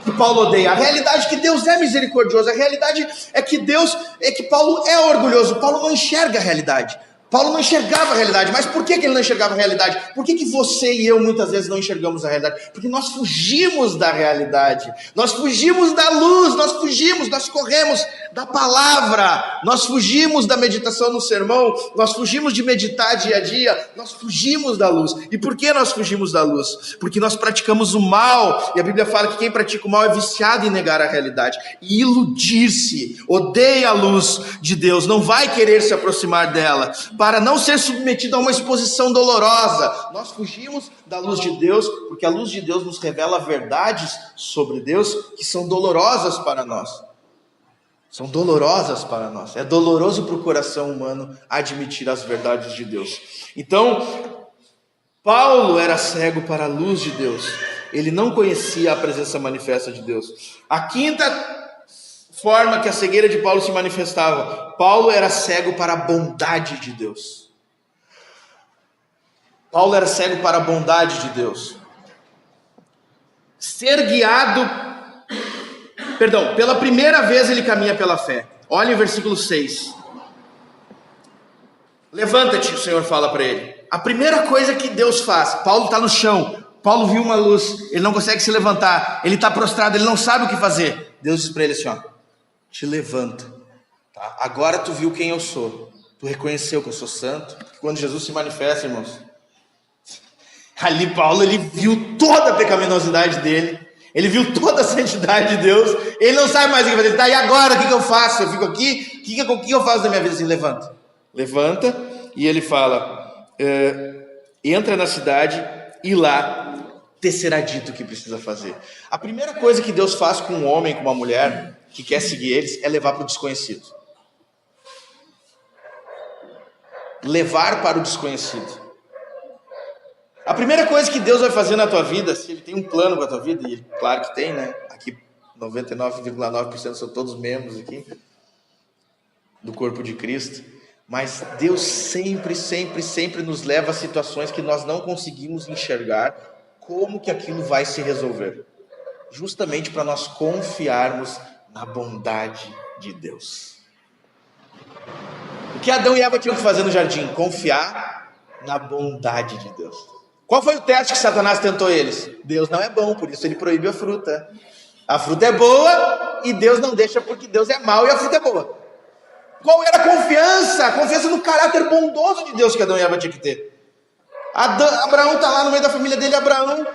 que Paulo odeia. A realidade é que Deus é misericordioso. A realidade é que Paulo é orgulhoso. Paulo não enxerga a realidade. Paulo não enxergava a realidade. Mas por que ele não enxergava a realidade? Por que você e eu muitas vezes não enxergamos a realidade? Porque nós fugimos da realidade. Nós fugimos da luz. Nós corremos da palavra. Nós fugimos da meditação no sermão. Nós fugimos de meditar dia a dia. Nós fugimos da luz. E por que nós fugimos da luz? Porque nós praticamos o mal. E a Bíblia fala que quem pratica o mal é viciado em negar a realidade e iludir-se. Odeia a luz de Deus. Não vai querer se aproximar dela, para não ser submetido a uma exposição dolorosa. Nós fugimos da luz de Deus, porque a luz de Deus nos revela verdades sobre Deus que são dolorosas para nós. São dolorosas para nós. É doloroso para o coração humano admitir as verdades de Deus. Então, Paulo era cego para a luz de Deus. Ele não conhecia a presença manifesta de Deus. A quinta forma que a cegueira de Paulo se manifestava: Paulo era cego para a bondade de Deus. Paulo era cego para a bondade de Deus. Pela primeira vez ele caminha pela fé. Olha o versículo 6. Levanta-te, o Senhor fala para ele. A primeira coisa que Deus faz, Paulo está no chão. Paulo viu uma luz, ele não consegue se levantar, ele está prostrado, ele não sabe o que fazer. Deus diz para ele assim, ó: te levanta, tá? Agora tu viu quem eu sou, tu reconheceu que eu sou santo. Quando Jesus se manifesta, irmãos, ali Paulo, ele viu toda a pecaminosidade dele, ele viu toda a santidade de Deus, ele não sabe mais o que fazer. Tá, e agora o que eu faço? Eu fico aqui, o que eu faço da minha vida? Assim, levanta, e ele fala, entra na cidade e lá te será dito o que precisa fazer. A primeira coisa que Deus faz com um homem, com uma mulher que quer seguir eles, é levar para o desconhecido. Levar para o desconhecido. A primeira coisa que Deus vai fazer na tua vida, se Ele tem um plano para a tua vida, e claro que tem, né? Aqui 99,9% são todos membros aqui do corpo de Cristo, mas Deus sempre, sempre, sempre nos leva a situações que nós não conseguimos enxergar como que aquilo vai se resolver, justamente para nós confiarmos na bondade de Deus. O que Adão e Eva tinham que fazer no jardim? Confiar na bondade de Deus. Qual foi o teste que Satanás tentou eles? Deus não é bom, por isso ele proíbe a fruta. A fruta é boa e Deus não deixa porque Deus é mau e a fruta é boa. Qual era a confiança? A confiança no caráter bondoso de Deus que Adão e Eva tinham que ter. Abraão está lá no meio da família dele. Abraão,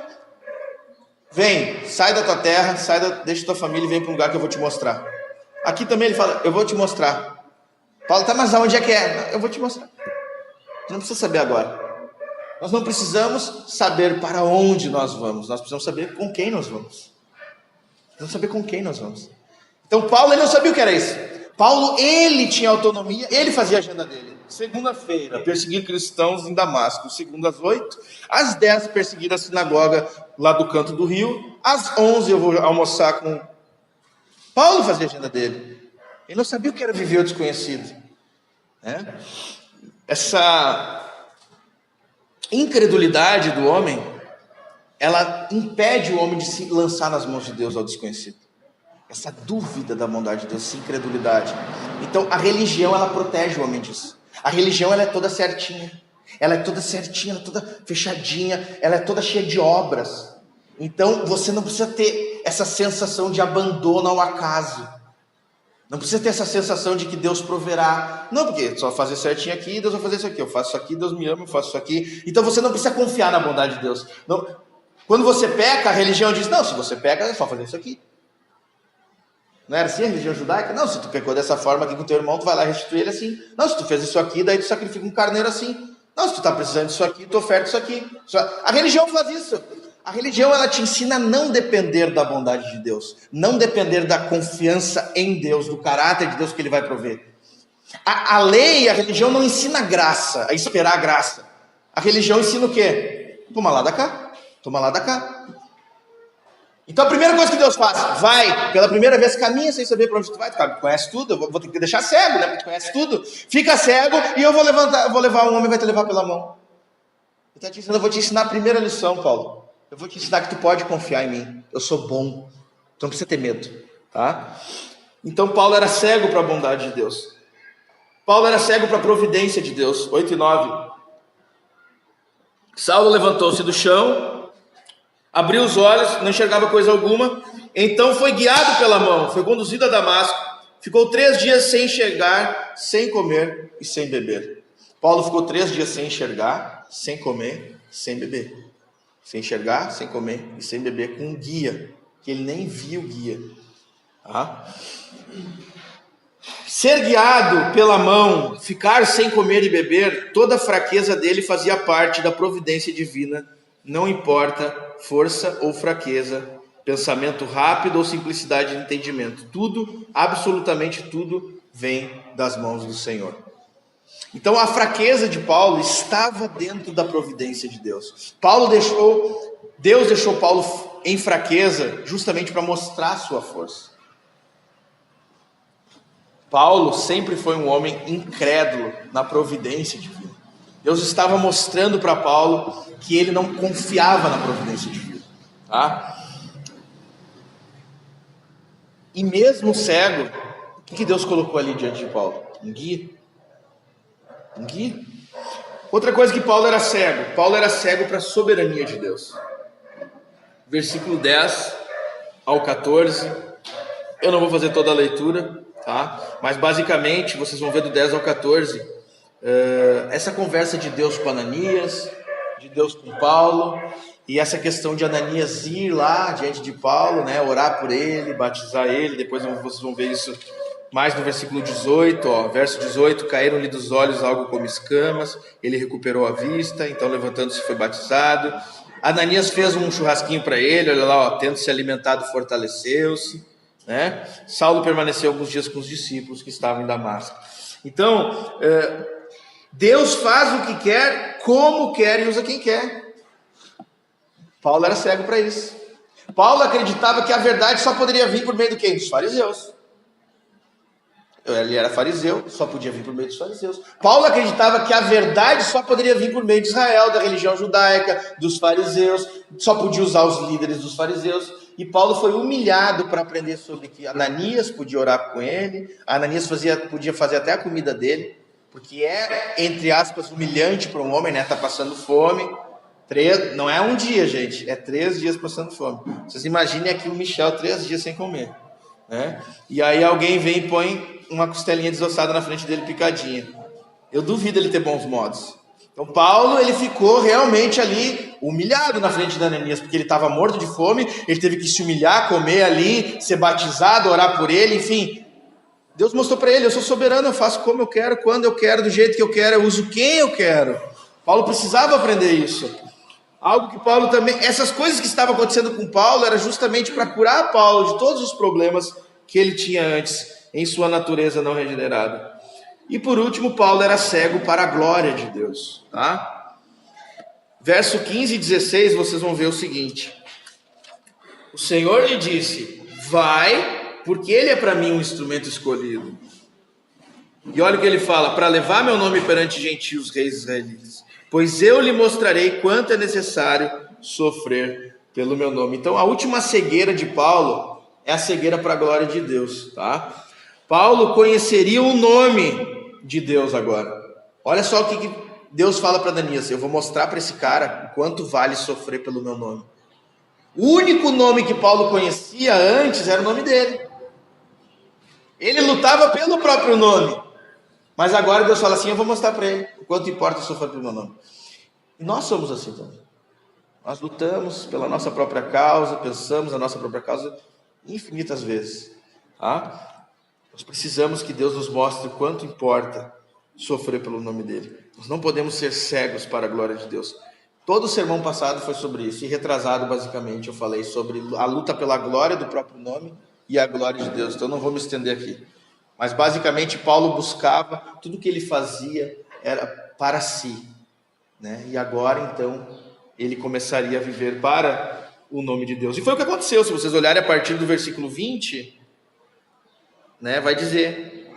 vem, sai da tua terra, deixa tua família e vem para um lugar que eu vou te mostrar. Aqui também ele fala, eu vou te mostrar. Paulo, tá, mas aonde é que é? Eu vou te mostrar. Você não precisa saber agora. Nós não precisamos saber para onde nós vamos. Nós precisamos saber com quem nós vamos. Precisamos saber com quem nós vamos. Então Paulo, ele não sabia o que era isso. Paulo, ele tinha autonomia, ele fazia a agenda dele. Segunda-feira, perseguir cristãos em Damasco. Segunda às 8. Às 10, perseguir a sinagoga lá do canto do rio. Às 11, eu vou almoçar com... Paulo fazia a agenda dele. Ele não sabia o que era viver o desconhecido. Essa incredulidade do homem, ela impede o homem de se lançar nas mãos de Deus ao desconhecido. Essa dúvida da bondade de Deus, essa incredulidade. Então a religião, ela protege o homem disso. A religião, ela é toda certinha. Ela é toda certinha, ela é toda fechadinha, ela é toda cheia de obras. Então você não precisa ter essa sensação de abandono ao acaso. Não precisa ter essa sensação de que Deus proverá. Não, porque só fazer certinho aqui, Deus vai fazer isso aqui. Eu faço isso aqui, Deus me ama, eu faço isso aqui. Então você não precisa confiar na bondade de Deus. Não. Quando você peca, a religião diz, não, se você peca, é só fazer isso aqui. Não era assim a religião judaica? Não, se tu pecou dessa forma aqui com teu irmão, tu vai lá restituir ele assim. Não, se tu fez isso aqui, daí tu sacrifica um carneiro assim. Não, se tu está precisando disso aqui, tu oferta isso aqui. A religião faz isso. A religião, ela te ensina a não depender da bondade de Deus, não depender da confiança em Deus, do caráter de Deus que Ele vai prover. A lei, a religião não ensina graça, a esperar a graça. A religião ensina o quê? Toma lá da cá, toma lá da cá. Então a primeira coisa que Deus faz, vai, pela primeira vez caminha sem saber para onde tu vai, tu conhece tudo, eu vou ter que deixar cego, né, porque tu conhece tudo. Fica cego e eu vou levar um homem, vai te levar pela mão. Eu vou te ensinar a primeira lição, Paulo. Eu vou te ensinar que tu pode confiar em mim. Eu sou bom. Tu não precisa ter medo. Tá? Então Paulo era cego para a bondade de Deus. Paulo era cego para a providência de Deus. 8 e 9. Saulo levantou-se do chão, abriu os olhos, não enxergava coisa alguma. Então foi guiado pela mão, foi conduzido a Damasco. Ficou 3 dias sem enxergar, sem comer e sem beber. Paulo ficou 3 dias sem enxergar, sem comer, sem beber. Sem enxergar, sem comer e sem beber, com um guia, que ele nem viu o guia. Tá? Ser guiado pela mão, ficar sem comer e beber, toda a fraqueza dele fazia parte da providência divina. Não importa força ou fraqueza, pensamento rápido ou simplicidade de entendimento. Tudo, absolutamente tudo, vem das mãos do Senhor. Então a fraqueza de Paulo estava dentro da providência de Deus. Deus deixou Paulo em fraqueza justamente para mostrar a sua força. Paulo sempre foi um homem incrédulo na providência divina. Deus estava mostrando para Paulo que ele não confiava na providência divina. Tá? E mesmo cego, o que Deus colocou ali diante de Paulo? Um guia. Um guia. Outra coisa que Paulo era cego. Paulo era cego para a soberania de Deus. Versículo 10 ao 14. Eu não vou fazer toda a leitura, tá? Mas basicamente, vocês vão ver do 10 ao 14. Essa conversa de Deus com Ananias, de Deus com Paulo, e essa questão de Ananias ir lá diante de Paulo, né, orar por ele, batizar ele. Depois vocês vão ver isso mais no versículo 18, verso 18, caíram-lhe dos olhos algo como escamas, ele recuperou a vista, então levantando-se foi batizado. Ananias fez um churrasquinho para ele, olha lá, tendo se alimentado fortaleceu-se, né? Saulo permaneceu alguns dias com os discípulos que estavam em Damasco. Então, Deus faz o que quer, como quer e usa quem quer. Paulo era cego para isso. Paulo acreditava que a verdade só poderia vir por meio do quê? Dos fariseus. Ele era fariseu, só podia vir por meio dos fariseus. Paulo acreditava que a verdade só poderia vir por meio de Israel, da religião judaica, dos fariseus, só podia usar os líderes dos fariseus. E Paulo foi humilhado para aprender sobre que Ananias podia orar com ele, Ananias podia fazer até a comida dele, porque é, entre aspas, humilhante para um homem, né? Tá passando fome. Não é um dia, gente, é 3 dias passando fome. Vocês imaginem aqui o Michel 3 dias sem comer, né? E aí alguém vem e põe uma costelinha desossada na frente dele picadinha. Eu duvido ele ter bons modos. Então Paulo, ele ficou realmente ali humilhado na frente de Ananias, porque ele estava morto de fome, ele teve que se humilhar, comer ali, ser batizado, orar por ele, enfim. Deus mostrou para ele, eu sou soberano, eu faço como eu quero, quando eu quero, do jeito que eu quero, eu uso quem eu quero. Paulo precisava aprender isso. Algo que Paulo também, essas coisas que estavam acontecendo com Paulo, era justamente para curar Paulo de todos os problemas que ele tinha antes, em sua natureza não regenerada. E por último, Paulo era cego para a glória de Deus, tá? Verso 15 e 16, vocês vão ver o seguinte: o Senhor lhe disse, vai, porque ele é para mim um instrumento escolhido. E olha o que ele fala, para levar meu nome perante gentios, reis israelitas, pois eu lhe mostrarei quanto é necessário sofrer pelo meu nome. Então a última cegueira de Paulo é a cegueira para a glória de Deus, tá? Paulo conheceria o nome de Deus agora. Olha só o que Deus fala para Ananias: eu vou mostrar para esse cara o quanto vale sofrer pelo meu nome. O único nome que Paulo conhecia antes era o nome dele. Ele lutava pelo próprio nome. Mas agora Deus fala assim: eu vou mostrar para ele o quanto importa sofrer pelo meu nome. E nós somos assim também. Nós lutamos pela nossa própria causa, pensamos na nossa própria causa infinitas vezes, tá? Nós precisamos que Deus nos mostre o quanto importa sofrer pelo nome dele. Nós não podemos ser cegos para a glória de Deus. Todo o sermão passado foi sobre isso, e retrasado basicamente eu falei sobre a luta pela glória do próprio nome e a glória de Deus, então não vou me estender aqui. Mas basicamente Paulo buscava, tudo que ele fazia era para si, né? E agora então ele começaria a viver para o nome de Deus. E foi o que aconteceu. Se vocês olharem a partir do versículo 20, né, vai dizer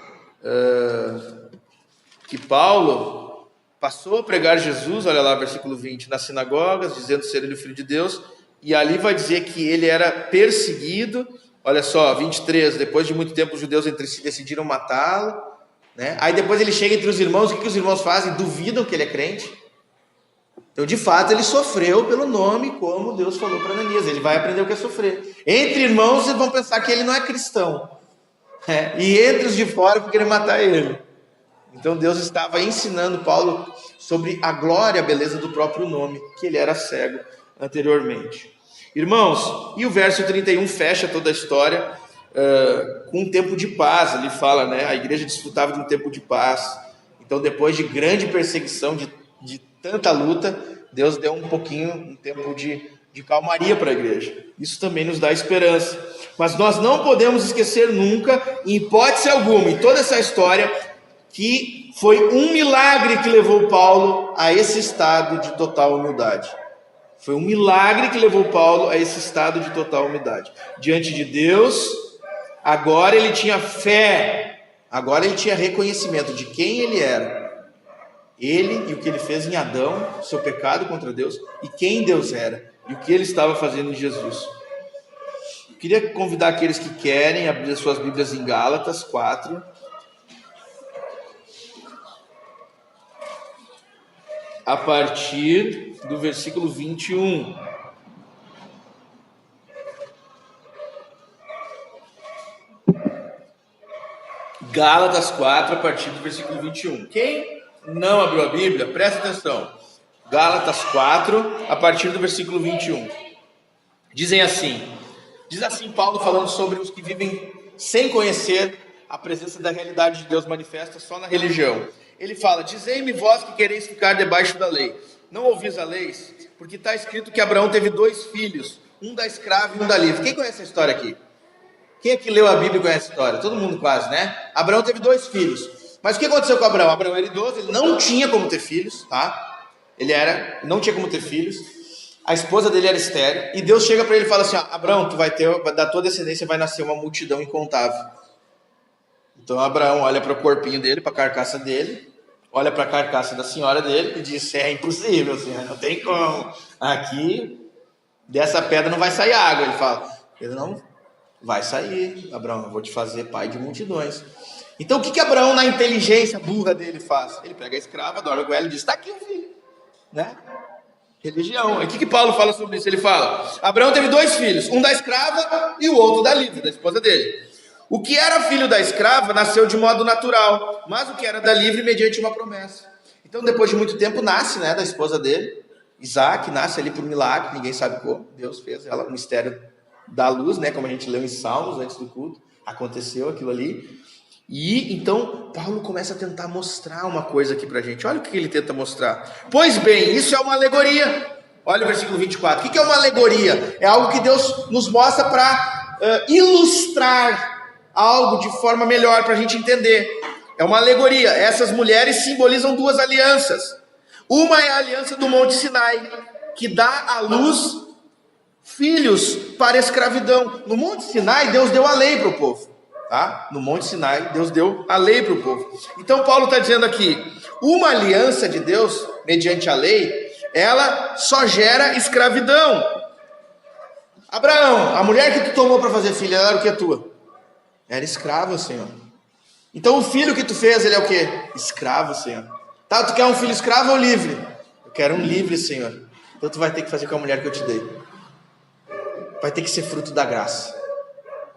que Paulo passou a pregar Jesus, olha lá, versículo 20, nas sinagogas, dizendo ser ele o Filho de Deus, e ali vai dizer que ele era perseguido. Olha só, 23, depois de muito tempo os judeus entre si decidiram matá-lo, né? Aí depois ele chega entre os irmãos, o que os irmãos fazem? Duvidam que ele é crente. Então, de fato, ele sofreu pelo nome, como Deus falou para Ananias, ele vai aprender o que é sofrer. Entre irmãos, eles vão pensar que ele não é cristão, e entre os de fora vão querer matar ele. Então Deus estava ensinando Paulo sobre a glória, a beleza do próprio nome, que ele era cego anteriormente. Irmãos, e o verso 31 fecha toda a história com um tempo de paz. Ele fala, né? A igreja desfrutava de um tempo de paz. Então, depois de grande perseguição, de tanta luta, Deus deu um tempo de calmaria para a igreja. Isso também nos dá esperança. Mas nós não podemos esquecer nunca, em hipótese alguma, em toda essa história, que foi um milagre que levou Paulo a esse estado de total humildade. Foi um milagre que levou Paulo a esse estado de total humildade. Diante de Deus, agora ele tinha fé, agora ele tinha reconhecimento de quem ele era. Ele e o que ele fez em Adão, seu pecado contra Deus, e quem Deus era, e o que ele estava fazendo em Jesus. Eu queria convidar aqueles que querem abrir suas Bíblias em Gálatas 4. A partir do versículo 21. Gálatas 4, a partir do versículo 21. Quem não abriu a Bíblia, presta atenção. Gálatas 4, a partir do versículo 21. Diz assim Paulo falando sobre os que vivem sem conhecer a presença da realidade de Deus manifesta só na religião. Ele fala: dizei-me vós que quereis ficar debaixo da lei. Não ouvis a lei? Porque está escrito que Abraão teve 2 filhos, um da escrava e um da livre. Quem conhece a história aqui? Quem aqui leu a Bíblia e conhece a história? Todo mundo quase, né? Abraão teve 2 filhos. Mas o que aconteceu com Abraão? Abraão era idoso, ele não tinha como ter filhos, tá? Não tinha como ter filhos. A esposa dele era estéril. E Deus chega para ele e fala assim: ó, Abraão, da tua descendência vai nascer uma multidão incontável. Então Abraão olha para o corpinho dele, para a carcaça dele, olha para a carcaça da senhora dele e diz: é impossível, senhor, não tem como. Aqui, dessa pedra não vai sair água. Ele fala: ele não vai sair, Abraão, eu vou te fazer pai de multidões. Então o que Abraão, na inteligência burra dele, faz? Ele pega a escrava, dorme com ela e diz: está aqui o filho, né? Religião. E o que Paulo fala sobre isso? Ele fala: Abraão teve 2 filhos, um da escrava e o outro da livre, da esposa dele. O que era filho da escrava nasceu de modo natural, mas o que era da livre mediante uma promessa. Então, depois de muito tempo, nasce, né, da esposa dele, Isaac, nasce ali por milagre, ninguém sabe como. Deus fez ela, o mistério da luz, né, como a gente leu em Salmos antes do culto. Aconteceu aquilo ali. E então Paulo começa a tentar mostrar uma coisa aqui pra gente. Olha o que ele tenta mostrar. Pois bem, isso é uma alegoria. Olha o versículo 24. O que é uma alegoria? É algo que Deus nos mostra para ilustrar algo de forma melhor para a gente entender. É uma alegoria. Essas mulheres simbolizam 2 alianças. Uma é a aliança do Monte Sinai, que dá à luz filhos para a escravidão. No Monte Sinai, Deus deu a lei para o povo. Tá? No Monte Sinai, Deus deu a lei para o povo. Então Paulo está dizendo aqui: uma aliança de Deus, mediante a lei, ela só gera escravidão. Abraão, a mulher que tu tomou para fazer filha, ela era o que tua? Era escrava, Senhor. Então o filho que tu fez, ele é o quê? Escravo, Senhor. Tá, tu quer um filho escravo ou livre? Eu quero um livre, Senhor. Então tu vai ter que fazer com a mulher que eu te dei. Vai ter que ser fruto da graça.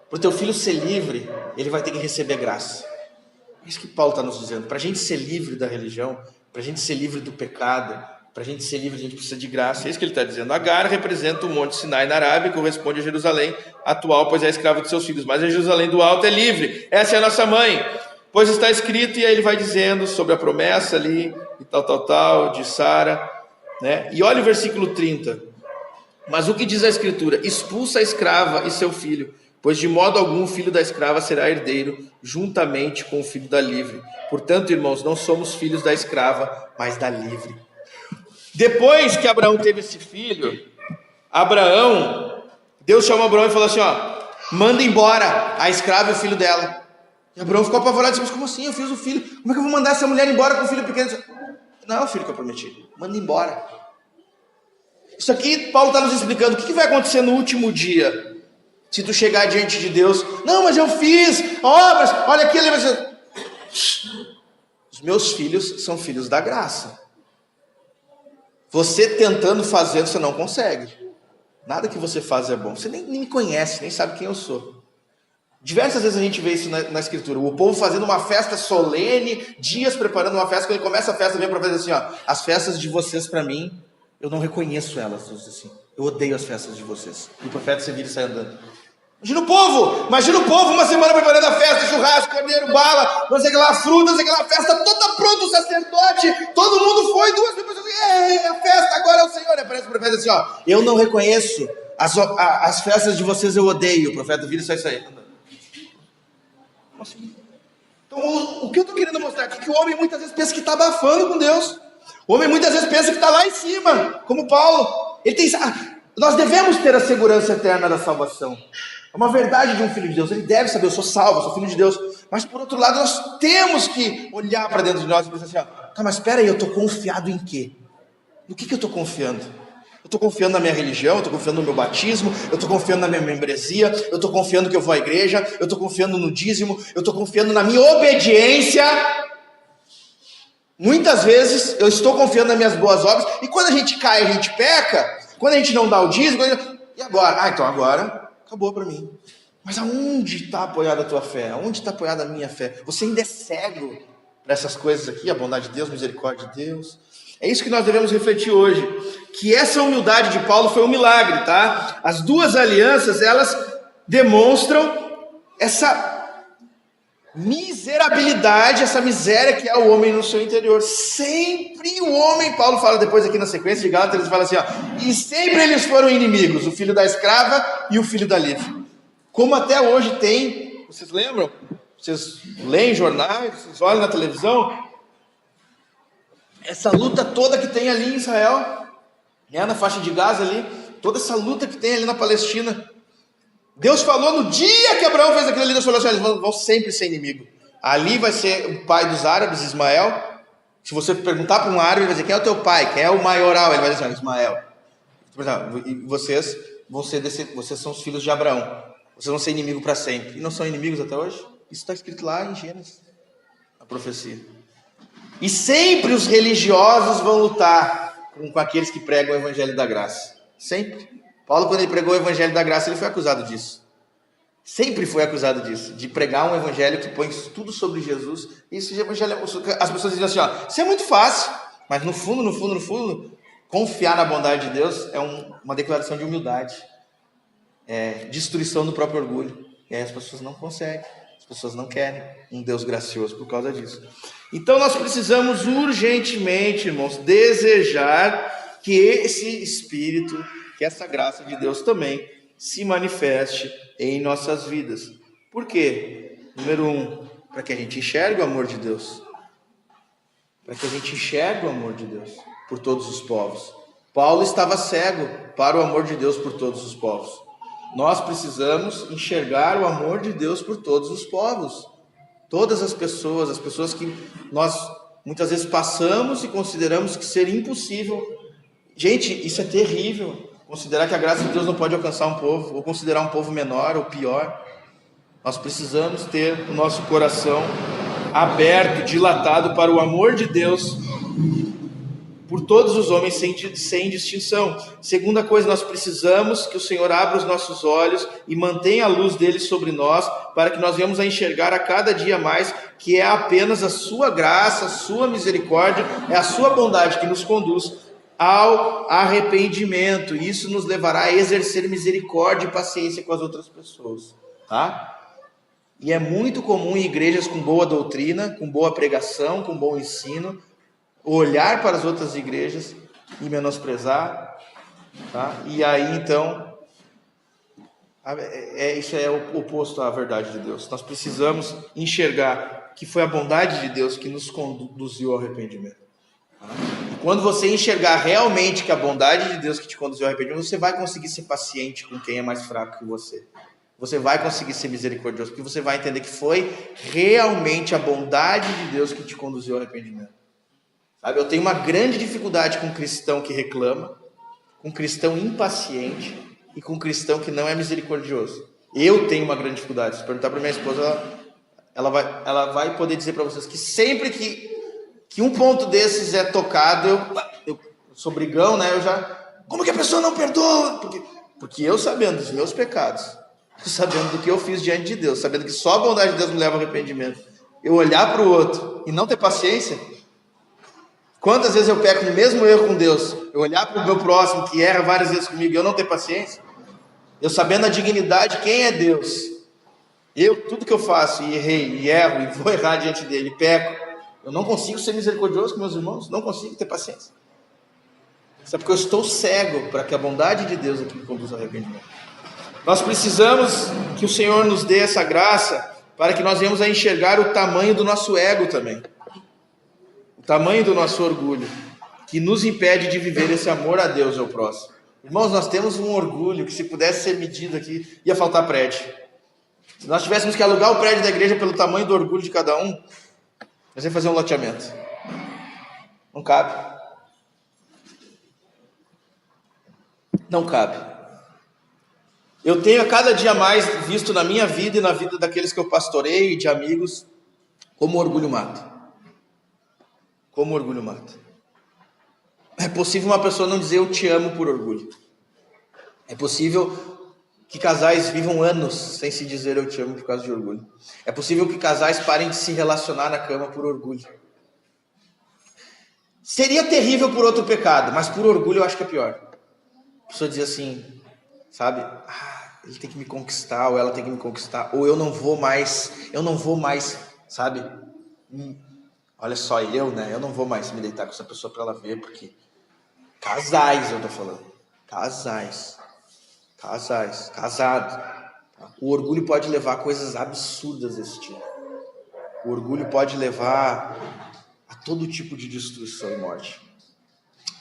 Para o teu filho ser livre, ele vai ter que receber graça. É isso que Paulo está nos dizendo. Para a gente ser livre da religião, para a gente ser livre do pecado, para a gente ser livre, a gente precisa de graça. É isso que ele está dizendo. Agar representa o Monte Sinai na Arábia, corresponde a Jerusalém atual, pois é escrava de seus filhos. Mas a Jerusalém do alto é livre. Essa é a nossa mãe. Pois está escrito, e aí ele vai dizendo sobre a promessa ali, e tal, de Sara, né? E olha o versículo 30. Mas o que diz a Escritura? Expulsa a escrava e seu filho, pois de modo algum o filho da escrava será herdeiro, juntamente com o filho da livre. Portanto, irmãos, não somos filhos da escrava, mas da livre. Depois que Abraão teve esse filho, Deus chamou Abraão e falou assim: ó, manda embora a escrava e o filho dela. E Abraão ficou apavorado e disse: mas como assim? Eu fiz o filho, como é que eu vou mandar essa mulher embora com o filho pequeno? Não é o filho que eu prometi, manda embora. Isso aqui Paulo está nos explicando. O que vai acontecer no último dia? Se tu chegar diante de Deus: não, mas eu fiz obras, olha aqui, os meus filhos são filhos da graça. Você tentando fazer, você não consegue. Nada que você faz é bom. Você nem me conhece, nem sabe quem eu sou. Diversas vezes a gente vê isso na Escritura. O povo fazendo uma festa solene, dias preparando uma festa. Quando ele começa a festa, vem para fazer assim: ó, as festas de vocês para mim, eu não reconheço elas. Assim. Eu odeio as festas de vocês. E o profeta se vira e sai andando. Imagina o povo, uma semana preparando a festa, churrasco, cordeiro, bala, não sei o que lá, frutas, não sei o que lá, festa toda pronta, o sacerdote, todo mundo foi, 2 mil pessoas, a festa, agora é o Senhor. E aparece o profeta assim: ó, eu não reconheço, as festas de vocês eu odeio. O profeta vira e sai andando. Então, o que eu estou querendo mostrar aqui é que o homem muitas vezes pensa que está abafando com Deus. O homem muitas vezes pensa que está lá em cima, como Paulo. Nós devemos ter a segurança eterna da salvação. É uma verdade de um filho de Deus. Ele deve saber: eu sou salvo, eu sou filho de Deus. Mas por outro lado, nós temos que olhar para dentro de nós e pensar assim: ó, tá, mas espera aí, eu estou confiado em quê? No que eu estou confiando? Eu estou confiando na minha religião, eu estou confiando no meu batismo, eu estou confiando na minha membresia, eu estou confiando que eu vou à igreja, eu estou confiando no dízimo, eu estou confiando na minha obediência. Muitas vezes eu estou confiando nas minhas boas obras, e quando a gente cai, a gente peca, quando a gente não dá o dízimo, e agora? Então agora acabou para mim. Mas aonde está apoiada a tua fé? Aonde está apoiada a minha fé? Você ainda é cego para essas coisas aqui, a bondade de Deus, a misericórdia de Deus. É isso que nós devemos refletir hoje, que essa humildade de Paulo foi um milagre, tá? As 2 alianças, elas demonstram miserabilidade, essa miséria que é o homem no seu interior. Sempre o homem, Paulo fala depois aqui na sequência de Gálatas, ele fala assim, ó, e sempre eles foram inimigos, o filho da escrava e o filho da livre. Como até hoje tem, vocês lembram? Vocês leem jornais, vocês olham na televisão, essa luta toda que tem ali em Israel, na faixa de Gaza ali, toda essa luta que tem ali na Palestina. Deus falou no dia que Abraão fez aquilo ali, Deus falou assim, eles vão sempre ser inimigo. Ali vai ser o pai dos árabes, Ismael. Se você perguntar para um árabe, ele vai dizer, quem é o teu pai? Quem é o maioral? Ele vai dizer, Ismael. E vocês vocês são os filhos de Abraão. Vocês vão ser inimigos para sempre. E não são inimigos até hoje? Isso está escrito lá em Gênesis, a profecia. E sempre os religiosos vão lutar com aqueles que pregam o evangelho da graça. Sempre. Paulo, quando ele pregou o evangelho da graça, ele foi acusado disso. Sempre foi acusado disso, de pregar um evangelho que põe tudo sobre Jesus. Esse evangelho, as pessoas dizem assim, ó, isso é muito fácil, mas no fundo, confiar na bondade de Deus é uma declaração de humildade. É destruição do próprio orgulho. E aí as pessoas não conseguem, as pessoas não querem um Deus gracioso por causa disso. Então nós precisamos urgentemente, irmãos, desejar que esse Espírito, que essa graça de Deus também se manifeste em nossas vidas. Por quê? Número 1, para que a gente enxergue o amor de Deus. Para que a gente enxergue o amor de Deus por todos os povos. Paulo estava cego para o amor de Deus por todos os povos. Nós precisamos enxergar o amor de Deus por todos os povos. Todas as pessoas que nós muitas vezes passamos e consideramos que seria impossível. Gente, isso é terrível. Considerar que a graça de Deus não pode alcançar um povo, ou considerar um povo menor ou pior. Nós precisamos ter o nosso coração aberto, dilatado para o amor de Deus por todos os homens sem distinção. Segunda coisa, nós precisamos que o Senhor abra os nossos olhos e mantenha a luz dele sobre nós, para que nós venhamos a enxergar a cada dia mais que é apenas a sua graça, a sua misericórdia, é a sua bondade que nos conduz ao arrependimento. Isso nos levará a exercer misericórdia e paciência com as outras pessoas, tá? E é muito comum em igrejas com boa doutrina, com boa pregação, com bom ensino, olhar para as outras igrejas e menosprezar, tá? E aí então isso é o oposto à verdade de Deus. Nós precisamos enxergar que foi a bondade de Deus que nos conduziu ao arrependimento, tá? Quando você enxergar realmente que a bondade de Deus que te conduziu ao arrependimento, você vai conseguir ser paciente com quem é mais fraco que você. Você vai conseguir ser misericordioso, porque você vai entender que foi realmente a bondade de Deus que te conduziu ao arrependimento. Sabe, eu tenho uma grande dificuldade com um cristão que reclama, com um cristão impaciente e com um cristão que não é misericordioso. Eu tenho uma grande dificuldade. Se perguntar para minha esposa, ela vai poder dizer para vocês que sempre que um ponto desses é tocado, eu sou brigão, né? Como que a pessoa não perdoa? Porque eu, sabendo dos meus pecados, sabendo do que eu fiz diante de Deus, sabendo que só a bondade de Deus me leva ao arrependimento, eu olhar para o outro e não ter paciência. Quantas vezes eu peco no mesmo erro com Deus? Eu olhar para o meu próximo que erra várias vezes comigo e eu não ter paciência? Eu sabendo a dignidade, quem é Deus? Tudo que eu faço e errei, e erro, e vou errar diante dele, peco. Eu não consigo ser misericordioso com meus irmãos, não consigo ter paciência. Sabe, porque eu estou cego para que a bondade de Deus aqui me conduza ao arrependimento. Nós precisamos que o Senhor nos dê essa graça para que nós venhamos a enxergar o tamanho do nosso ego também. O tamanho do nosso orgulho, que nos impede de viver esse amor a Deus e ao próximo. Irmãos, nós temos um orgulho que, se pudesse ser medido aqui, ia faltar prédio. Se nós tivéssemos que alugar o prédio da igreja pelo tamanho do orgulho de cada um, nós íamos fazer um loteamento. Não cabe. Não cabe. Eu tenho a cada dia mais visto na minha vida e na vida daqueles que eu pastorei e de amigos, como o orgulho mata. Como o orgulho mata. É possível uma pessoa não dizer eu te amo por orgulho. É possível que casais vivam anos sem se dizer eu te amo por causa de orgulho. É possível que casais parem de se relacionar na cama por orgulho. Seria terrível por outro pecado, mas por orgulho eu acho que é pior. A pessoa diz assim, sabe? ele tem que me conquistar, ou ela tem que me conquistar, ou eu não vou mais, sabe? Olha só, eu não vou mais me deitar com essa pessoa para ela ver, porque casais, eu tô falando, casados. O orgulho pode levar a coisas absurdas desse tipo. O orgulho pode levar a todo tipo de destruição e morte.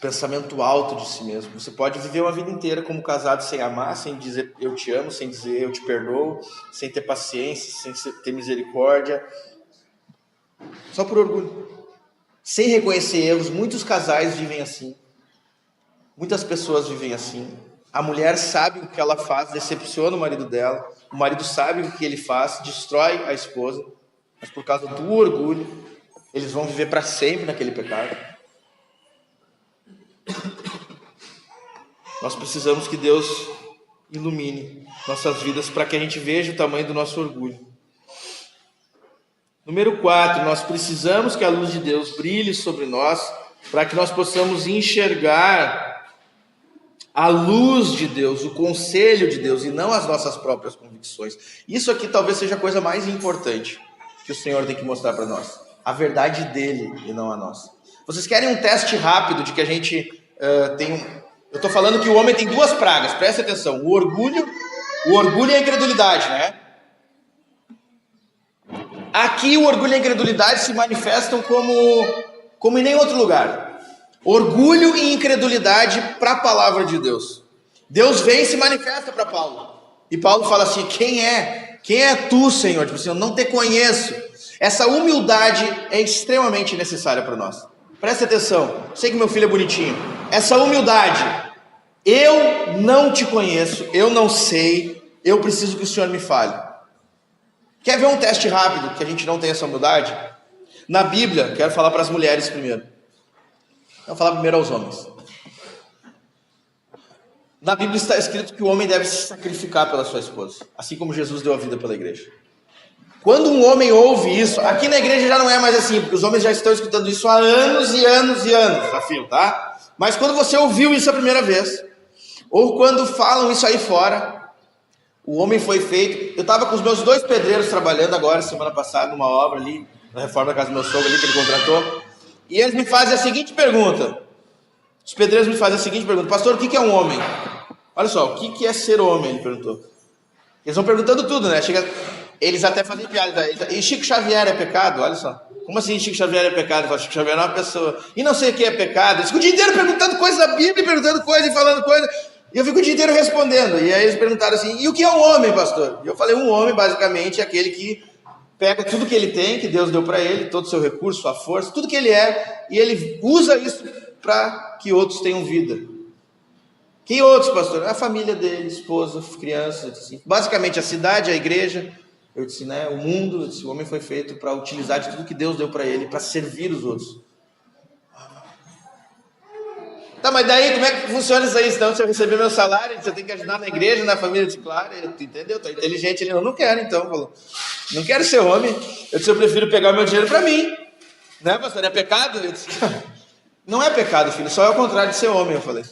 Pensamento alto de si mesmo. Você pode viver uma vida inteira como casado sem amar, sem dizer eu te amo, sem dizer eu te perdoo, sem ter paciência, sem ter misericórdia, só por orgulho, sem reconhecer erros. Muitos casais vivem assim, muitas pessoas vivem assim. A mulher sabe o que ela faz, decepciona o marido dela, o marido sabe o que ele faz, destrói a esposa, mas por causa do orgulho eles vão viver para sempre naquele pecado. Nós precisamos que Deus ilumine nossas vidas para que a gente veja o tamanho do nosso orgulho. Número 4, nós precisamos que a luz de Deus brilhe sobre nós para que nós possamos enxergar a luz de Deus, o conselho de Deus e não as nossas próprias convicções. Isso aqui talvez seja a coisa mais importante que o Senhor tem que mostrar para nós. A verdade dele e não a nossa. Vocês querem um teste rápido de que a gente Eu estou falando que o homem tem duas pragas, preste atenção. O orgulho e a incredulidade, né? Aqui o orgulho e a incredulidade se manifestam como em nenhum outro lugar. Orgulho e incredulidade para a palavra de Deus. Deus vem e se manifesta para Paulo. E Paulo fala assim, quem é tu, Senhor? Tipo assim, eu não te conheço. Essa humildade é extremamente necessária para nós. Preste atenção, sei que meu filho é bonitinho. Essa humildade, eu não te conheço, eu não sei, eu preciso que o Senhor me fale. Quer ver um teste rápido que a gente não tem essa humildade? Na Bíblia, quero falar para as mulheres primeiro. Vou falar primeiro aos homens. Na Bíblia está escrito que o homem deve se sacrificar pela sua esposa, assim como Jesus deu a vida pela igreja. Quando um homem ouve isso, aqui na igreja já não é mais assim, porque os homens já estão escutando isso há anos e anos e anos, a fio, tá? Mas quando você ouviu isso a primeira vez, ou quando falam isso aí fora, o homem foi feito. Eu estava com os meus 2 pedreiros trabalhando agora, semana passada, numa obra ali, na reforma da casa do meu sogro ali, que ele contratou, e eles me fazem a seguinte pergunta, os pedreiros me fazem a seguinte pergunta, pastor, o que é um homem? Olha só, o que é ser homem? Ele perguntou. Eles vão perguntando tudo, né? Eles até fazem piada. E Chico Xavier é pecado? Olha só. Como assim Chico Xavier é pecado? Falo, Chico Xavier é uma pessoa. E não sei o que é pecado. Eles ficam o dia inteiro perguntando coisas da Bíblia, perguntando coisas e falando coisas. E eu fico o dia inteiro respondendo. E aí eles perguntaram assim, e o que é um homem, pastor? E eu falei, um homem basicamente é aquele que pega tudo que ele tem, que Deus deu para ele, todo o seu recurso, sua força, tudo que ele é, e ele usa isso para que outros tenham vida. Que outros, pastor? A família dele, esposa, crianças, assim. Basicamente a cidade, a igreja, eu disse, né? O mundo, esse homem foi feito para utilizar de tudo que Deus deu para ele, para servir os outros. Tá, mas daí como é que funciona isso aí? Então, se eu receber meu salário, você tem que ajudar na igreja, na família, de claro, entendeu? Tô inteligente, ele não quero, então, falou. Não quero ser homem, eu disse, eu prefiro pegar o meu dinheiro para mim. Né, pastor? É pecado? Eu disse, não é pecado, filho, só é o contrário de ser homem, eu falei.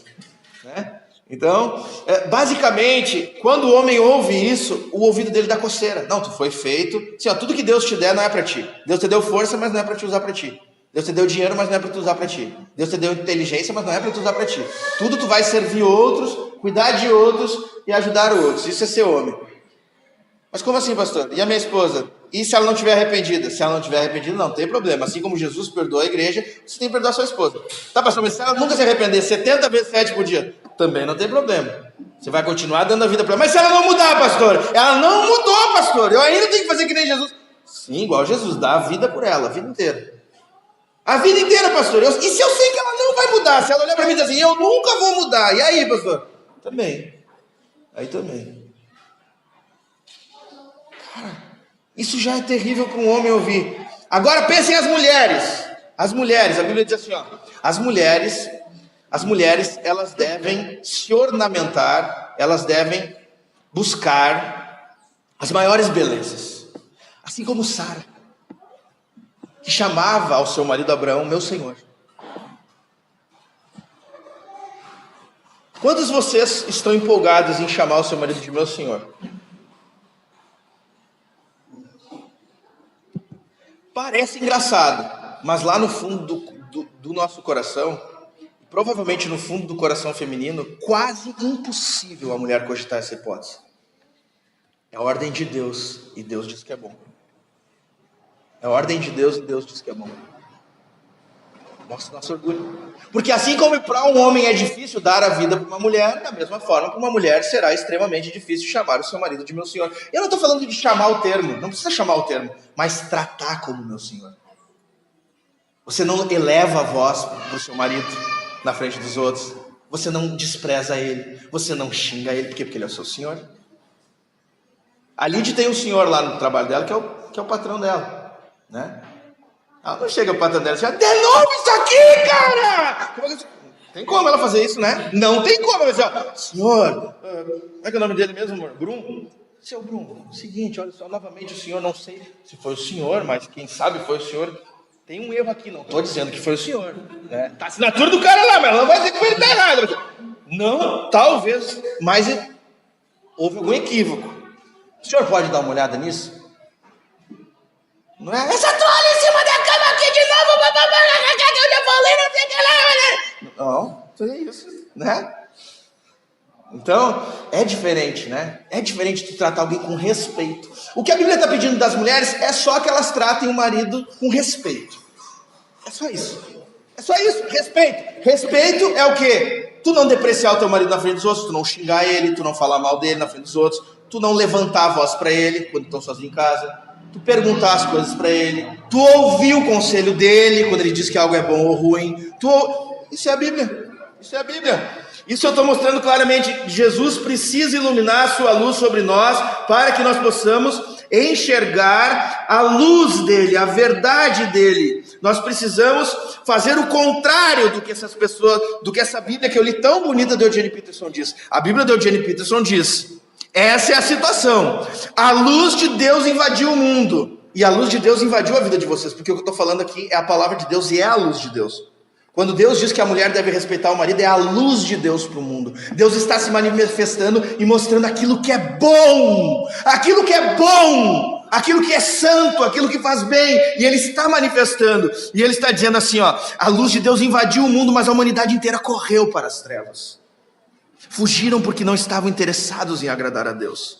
Né? Então, basicamente, quando o homem ouve isso, o ouvido dele dá coceira. Não, tu foi feito, assim, ó, tudo que Deus te der não é para ti. Deus te deu força, mas não é para te usar para ti. Deus te deu dinheiro, mas não é para tu usar para ti. Deus te deu inteligência, mas não é para tu usar para ti. Tudo tu vai servir outros, cuidar de outros e ajudar outros. Isso é ser homem. Mas como assim, pastor? E a minha esposa? E se ela não estiver arrependida? Se ela não estiver arrependida, não tem problema. Assim como Jesus perdoou a igreja, você tem que perdoar a sua esposa. Tá, pastor, mas se ela nunca se arrepender 70 vezes 7 por dia, também não tem problema. Você vai continuar dando a vida para ela. Mas se ela não mudar, pastor? Ela não mudou, pastor. Eu ainda tenho que fazer que nem Jesus. Sim, igual Jesus, dá a vida por ela, a vida inteira. A vida inteira, pastor. E se eu sei que ela não vai mudar? Se ela olhar para mim e dizer assim, eu nunca vou mudar. E aí, pastor? Também. Aí também. Cara, isso já é terrível para um homem ouvir. Agora pensem as mulheres. As mulheres, a Bíblia diz assim, ó. As mulheres, elas devem se ornamentar, elas devem buscar as maiores belezas. Assim como Sara, que chamava ao seu marido Abraão, meu senhor. Quantos de vocês estão empolgados em chamar o seu marido de meu senhor? Parece engraçado, mas lá no fundo do nosso coração, provavelmente no fundo do coração feminino, quase impossível a mulher cogitar essa hipótese. É a ordem de Deus e Deus diz que é bom. É a ordem de Deus e Deus diz que é bom. Mostra nosso orgulho. Porque assim como para um homem é difícil dar a vida para uma mulher, da mesma forma para uma mulher será extremamente difícil chamar o seu marido de meu senhor. Eu não estou falando de chamar o termo, não precisa chamar o termo, mas tratar como meu senhor. Você não eleva a voz para o seu marido na frente dos outros. Você não despreza ele. Você não xinga ele. Por quê? Porque ele é o seu senhor. A Lidy tem um senhor lá no trabalho dela que é o patrão dela, né? Ela não chega pro patrão dela e diz: de novo isso aqui, cara! Tem como ela fazer isso, né? Não tem como ela dizer: senhor, como é que é o nome dele mesmo, amor? Bruno? Seu Bruno, seguinte, olha só, novamente o senhor, não sei se foi o senhor, mas quem sabe foi o senhor. Tem um erro aqui, não estou dizendo que foi o senhor, né? Tá a assinatura do cara lá, mas ela não vai dizer que ele tá errado. Não, talvez, mas houve algum equívoco. O senhor pode dar uma olhada nisso? Não é essa toalha em cima da cama aqui de novo, eu já falei, não sei o que lá. Não, é isso, né? Então, é diferente, né? É diferente de tratar alguém com respeito. O que a Bíblia está pedindo das mulheres é só que elas tratem o marido com respeito. É só isso. É só isso, respeito. Respeito é o quê? Tu não depreciar o teu marido na frente dos outros, tu não xingar ele, tu não falar mal dele na frente dos outros, tu não levantar a voz para ele quando estão sozinhos em casa, tu perguntar as coisas para ele, tu ouvir o conselho dele quando ele diz que algo é bom ou ruim. Isso é a Bíblia. Isso é a Bíblia. Isso eu estou mostrando claramente. Jesus precisa iluminar a sua luz sobre nós para que nós possamos enxergar a luz dele, a verdade dele. Nós precisamos fazer o contrário do que essas pessoas, do que essa Bíblia que eu li tão bonita de Eugene Peterson diz. A Bíblia de Eugene Peterson diz: essa é a situação. A luz de Deus invadiu o mundo. E a luz de Deus invadiu a vida de vocês, porque o que eu estou falando aqui é a palavra de Deus e é a luz de Deus. Quando Deus diz que a mulher deve respeitar o marido, é a luz de Deus para o mundo. Deus está se manifestando e mostrando aquilo que é bom, aquilo que é bom, aquilo que é santo, aquilo que faz bem. E Ele está manifestando, e Ele está dizendo assim, ó: a luz de Deus invadiu o mundo, mas a humanidade inteira correu para as trevas. Fugiram porque não estavam interessados em agradar a Deus.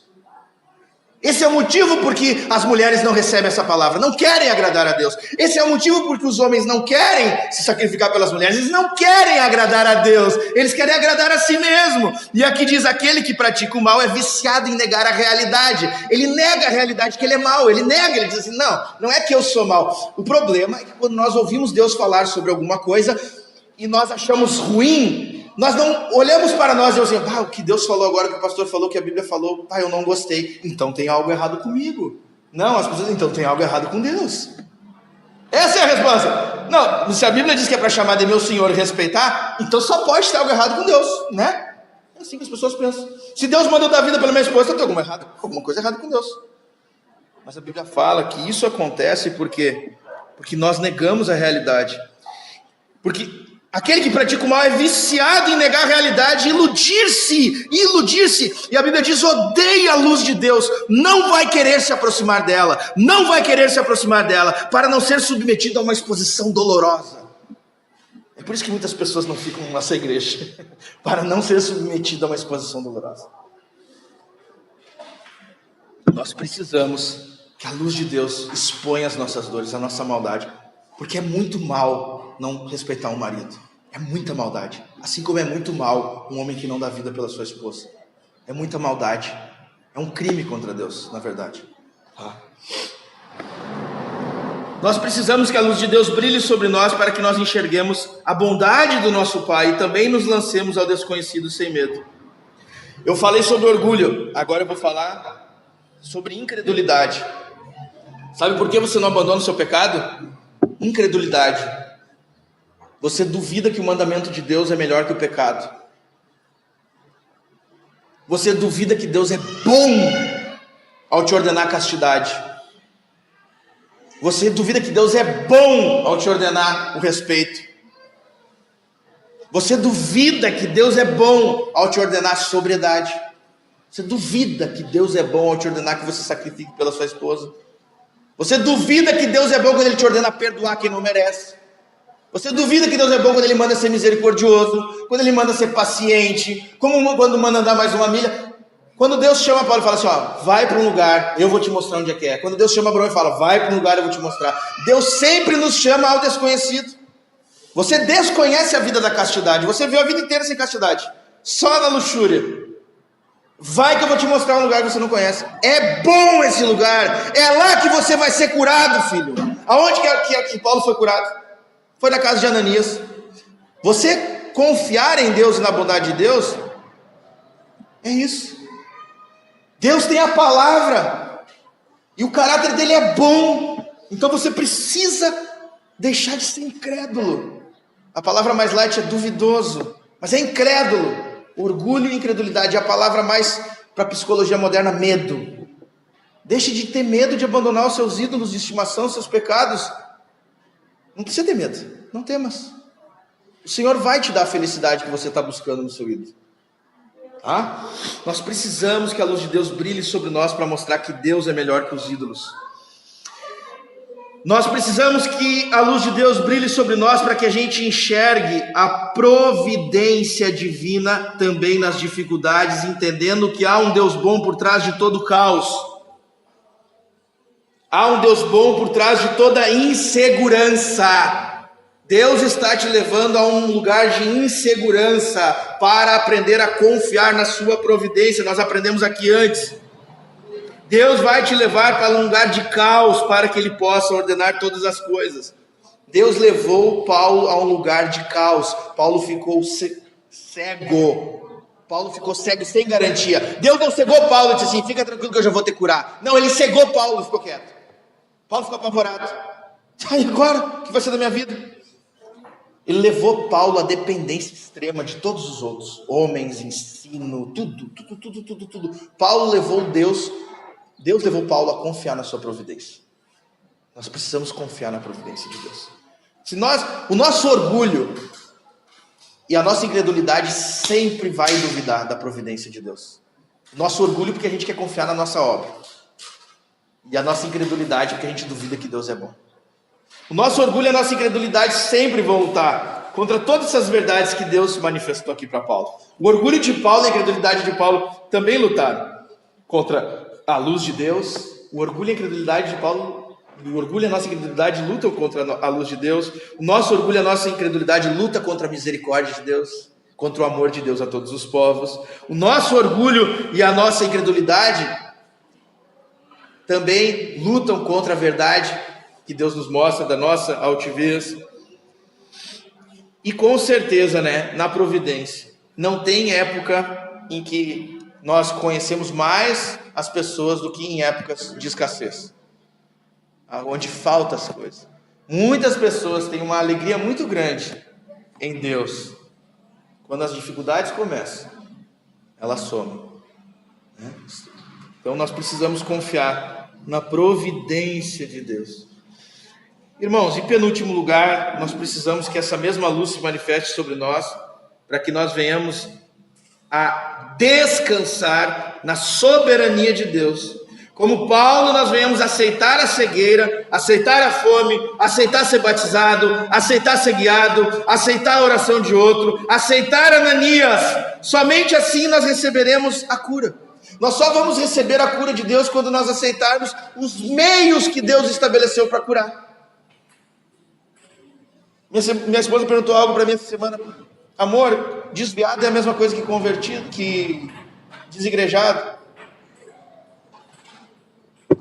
Esse é o motivo porque as mulheres não recebem essa palavra, não querem agradar a Deus. Esse é o motivo porque os homens não querem se sacrificar pelas mulheres, eles não querem agradar a Deus, eles querem agradar a si mesmo. E aqui diz: aquele que pratica o mal é viciado em negar a realidade. Ele nega a realidade que ele é mau, ele nega, ele diz assim: não é que eu sou mau. O problema é que quando nós ouvimos Deus falar sobre alguma coisa e nós achamos ruim, nós não olhamos para nós e dizemos: o que Deus falou agora, o que o pastor falou, o que a Bíblia falou, eu não gostei, então tem algo errado comigo. Não, as pessoas: então tem algo errado com Deus. Essa é a resposta. Não, se a Bíblia diz que é para chamar de meu senhor e respeitar, então só pode ter algo errado com Deus, né? É assim que as pessoas pensam. Se Deus mandou dar vida pela minha esposa, tem alguma coisa errada com Deus. Mas a Bíblia fala que isso acontece porque nós negamos a realidade. Porque aquele que pratica o mal é viciado em negar a realidade, iludir-se. E a Bíblia diz: odeia a luz de Deus, não vai querer se aproximar dela, para não ser submetido a uma exposição dolorosa. É por isso que muitas pessoas não ficam na nossa igreja, para não ser submetido a uma exposição dolorosa. Nós precisamos que a luz de Deus exponha as nossas dores, a nossa maldade, porque é muito mal não respeitar um marido. É muita maldade. Assim como é muito mal um homem que não dá vida pela sua esposa. É muita maldade. É um crime contra Deus, na verdade. Nós precisamos que a luz de Deus brilhe sobre nós para que nós enxerguemos a bondade do nosso Pai e também nos lancemos ao desconhecido sem medo. Eu falei sobre orgulho, agora eu vou falar sobre incredulidade. Sabe por que você não abandona o seu pecado? Incredulidade. Você duvida que o mandamento de Deus é melhor que o pecado. Você duvida que Deus é bom ao te ordenar castidade. Você duvida que Deus é bom ao te ordenar o respeito. Você duvida que Deus é bom ao te ordenar sobriedade. Você duvida que Deus é bom ao te ordenar que você sacrifique pela sua esposa. Você duvida que Deus é bom quando Ele te ordena perdoar quem não merece. Você duvida que Deus é bom quando Ele manda ser misericordioso, quando Ele manda ser paciente, como quando manda andar mais uma milha. Quando Deus chama Paulo e fala assim, ó, vai para um lugar, eu vou te mostrar onde é que é. Quando Deus chama Abraão e fala, vai para um lugar, eu vou te mostrar. Deus sempre nos chama ao desconhecido. Você desconhece a vida da castidade, você viu a vida inteira sem castidade, só na luxúria. Vai que eu vou te mostrar um lugar que você não conhece. É bom esse lugar, é lá que você vai ser curado, filho. Aonde que Paulo foi curado? Foi na casa de Ananias. Você confiar em Deus e na bondade de Deus, é isso. Deus tem a palavra, e o caráter dele é bom, então você precisa deixar de ser incrédulo. A palavra mais light é duvidoso, mas é incrédulo. Orgulho e incredulidade é a palavra mais, para a psicologia moderna, medo. Deixe de ter medo de abandonar os seus ídolos de estimação, os seus pecados. Não precisa ter medo, não temas. O Senhor vai te dar a felicidade que você está buscando no seu ídolo. Tá? Nós precisamos que a luz de Deus brilhe sobre nós para mostrar que Deus é melhor que os ídolos. Nós precisamos que a luz de Deus brilhe sobre nós para que a gente enxergue a providência divina também nas dificuldades, entendendo que há um Deus bom por trás de todo o caos. Há um Deus bom por trás de toda insegurança. Deus está te levando a um lugar de insegurança para aprender a confiar na sua providência. Nós aprendemos aqui antes. Deus vai te levar para um lugar de caos para que Ele possa ordenar todas as coisas. Deus levou Paulo a um lugar de caos. Paulo ficou cego. Paulo ficou cego sem garantia. Deus não cegou Paulo e disse assim, fica tranquilo que eu já vou te curar. Não, Ele cegou Paulo e ficou quieto. Paulo ficou apavorado. E agora? O que vai ser da minha vida? Ele levou Paulo à dependência extrema de todos os outros. Homens, ensino, tudo. Paulo levou Deus levou Paulo a confiar na sua providência. Nós precisamos confiar na providência de Deus. O nosso orgulho e a nossa incredulidade sempre vai duvidar da providência de Deus. Nosso orgulho porque a gente quer confiar na nossa obra. E a nossa incredulidade porque a gente duvida que Deus é bom. O nosso orgulho e a nossa incredulidade sempre vão lutar contra todas essas verdades que Deus manifestou aqui para Paulo. O orgulho de Paulo e a incredulidade de Paulo também lutaram contra a luz de Deus. O orgulho e a incredulidade de Paulo, o orgulho e a nossa incredulidade lutam contra a luz de Deus. O nosso orgulho e a nossa incredulidade lutam contra a misericórdia de Deus, contra o amor de Deus a todos os povos. O nosso orgulho e a nossa incredulidade também lutam contra a verdade que Deus nos mostra da nossa altivez. E com certeza, na providência, não tem época em que nós conhecemos mais as pessoas do que em épocas de escassez, onde faltam as coisas. Muitas pessoas têm uma alegria muito grande em Deus. Quando as dificuldades começam, elas somem. Então nós precisamos confiar na providência de Deus. Irmãos, em penúltimo lugar, nós precisamos que essa mesma luz se manifeste sobre nós, para que nós venhamos a descansar na soberania de Deus. Como Paulo, nós venhamos aceitar a cegueira, aceitar a fome, aceitar ser batizado, aceitar ser guiado, aceitar a oração de outro, aceitar Ananias. Somente assim nós receberemos a cura. Nós só vamos receber a cura de Deus quando nós aceitarmos os meios que Deus estabeleceu para curar. Minha esposa perguntou algo para mim essa semana. Amor, desviado é a mesma coisa que convertido, que desigrejado?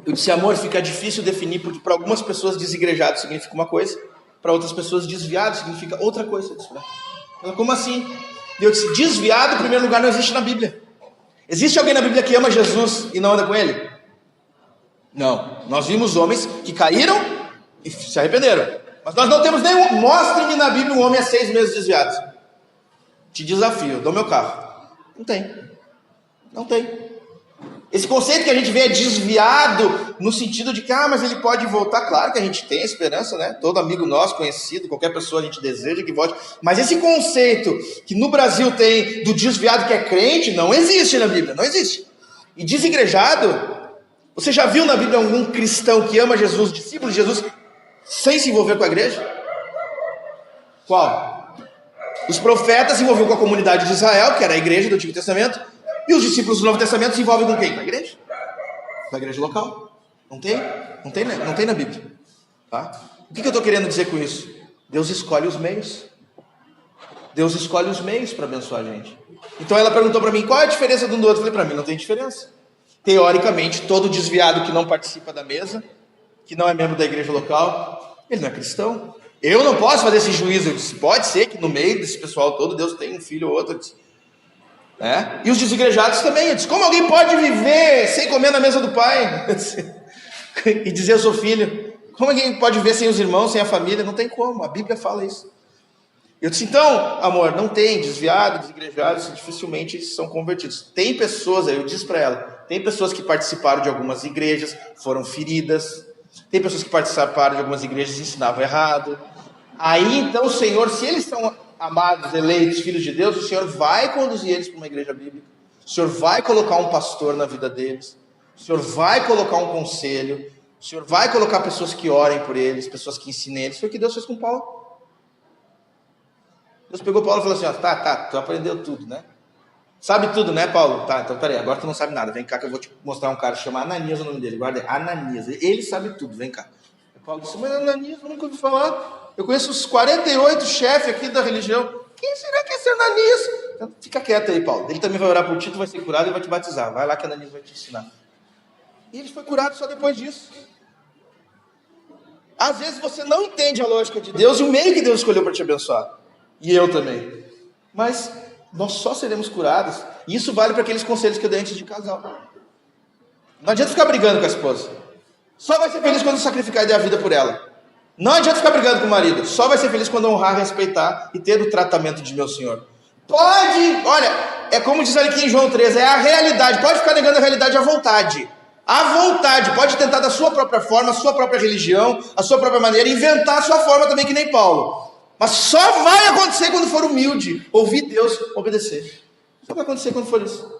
Eu disse, amor, fica difícil definir, porque para algumas pessoas desigrejado significa uma coisa, para outras pessoas desviado significa outra coisa. Ela, como assim? Eu disse, desviado, em primeiro lugar, não existe na Bíblia. Existe alguém na Bíblia que ama Jesus e não anda com Ele? Não. Nós vimos homens que caíram e se arrependeram. Mas nós não temos nenhum. Mostre-me na Bíblia um homem há 6 meses desviado. Te desafio, eu dou meu carro. Não tem. Esse conceito que a gente vê é desviado no sentido de que, mas ele pode voltar. Claro que a gente tem esperança, né? Todo amigo nosso, conhecido, qualquer pessoa a gente deseja que volte. Mas esse conceito que no Brasil tem do desviado que é crente, não existe na Bíblia, não existe. E desigrejado, você já viu na Bíblia algum cristão que ama Jesus, discípulo de Jesus, sem se envolver com a igreja? Qual? Os profetas se envolviam com a comunidade de Israel, que era a igreja do Antigo Testamento, e os discípulos do Novo Testamento se envolvem com quem? Com a igreja. Com a igreja local. Não tem? Não tem na Bíblia. Tá? O que eu estou querendo dizer com isso? Deus escolhe os meios. Deus escolhe os meios para abençoar a gente. Então ela perguntou para mim, qual é a diferença de um do outro? Eu falei, para mim não tem diferença. Teoricamente, todo desviado que não participa da mesa, que não é membro da igreja local, ele não é cristão. Eu não posso fazer esse juízo. Eu disse, pode ser que no meio desse pessoal todo, Deus tem um filho ou outro. Eu disse, e os desigrejados também. Eu disse, como alguém pode viver sem comer na mesa do pai? E dizer, eu sou filho. Como alguém pode viver sem os irmãos, sem a família? Não tem como, a Bíblia fala isso. Eu disse, então, amor, não tem desviado, desigrejados, dificilmente são convertidos. Tem pessoas, aí eu disse para ela, tem pessoas que participaram de algumas igrejas, foram feridas. Tem pessoas que participaram de algumas igrejas e ensinavam errado. Aí, então, o Senhor, se eles são amados, eleitos, filhos de Deus, o Senhor vai conduzir eles para uma igreja bíblica. O Senhor vai colocar um pastor na vida deles. O Senhor vai colocar um conselho. O Senhor vai colocar pessoas que orem por eles, pessoas que ensinem eles. Foi o que Deus fez com Paulo. Deus pegou Paulo e falou assim, tu aprendeu tudo, né? Sabe tudo, né, Paulo? Tá, então peraí, agora tu não sabe nada. Vem cá que eu vou te mostrar um cara, chama Ananias o nome dele. Guarda aí, Ananias. Ele sabe tudo, vem cá. E Paulo disse, mas Ananias, eu nunca ouvi falar. Eu conheço os 48 chefes aqui da religião. Quem será que é esse Ananias? Então, fica quieto aí, Paulo. Ele também vai orar por ti, tu vai ser curado e vai te batizar. Vai lá que Ananias vai te ensinar. E ele foi curado só depois disso. Às vezes você não entende a lógica de Deus e o meio que Deus escolheu para te abençoar. E eu também. Mas nós só seremos curados. E isso vale para aqueles conselhos que eu dei antes de casal. Não adianta ficar brigando com a esposa. Só vai ser feliz quando sacrificar e der a vida por ela. Não adianta ficar brigando com o marido. Só vai ser feliz quando honrar, respeitar e ter o tratamento de meu Senhor. Pode, olha, é como diz ali aqui em João 13, é a realidade. Pode ficar negando a realidade à vontade. À vontade. Pode tentar da sua própria forma, a sua própria religião, a sua própria maneira, inventar a sua forma também, que nem Paulo. Mas só vai acontecer quando for humilde, ouvir Deus, obedecer. Só vai acontecer quando for isso.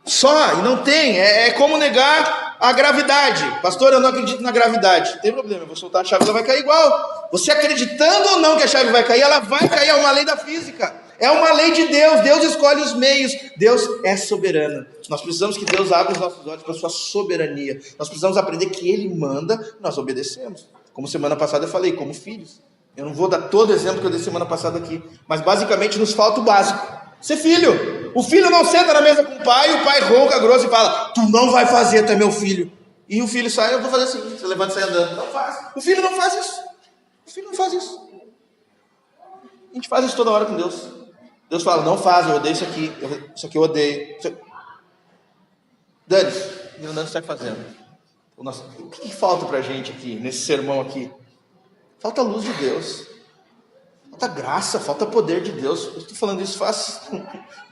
Só, e não tem, é como negar a gravidade. Pastor, eu não acredito na gravidade. Não tem problema, eu vou soltar a chave, ela vai cair igual. Você acreditando ou não que a chave vai cair, ela vai cair, é uma lei da física. É uma lei de Deus, Deus escolhe os meios, Deus é soberano. Nós precisamos que Deus abra os nossos olhos para a sua soberania. Nós precisamos aprender que Ele manda, nós obedecemos. Como semana passada eu falei, como filhos. Eu não vou dar todo o exemplo que eu dei semana passada aqui, mas basicamente nos falta o básico. Ser filho. O filho não senta na mesa com o pai ronca grosso e fala, tu não vai fazer, tu é meu filho. E o filho sai, eu vou fazer assim, você levanta e sai andando. Não faz. O filho não faz isso. O filho não faz isso. A gente faz isso toda hora com Deus. Deus fala, não faz, eu odeio isso aqui eu odeio. Dane-se, não sai fazendo. Nossa, o que falta pra gente aqui, nesse sermão aqui? Falta a luz de Deus, falta graça, falta poder de Deus. Eu estou falando isso faz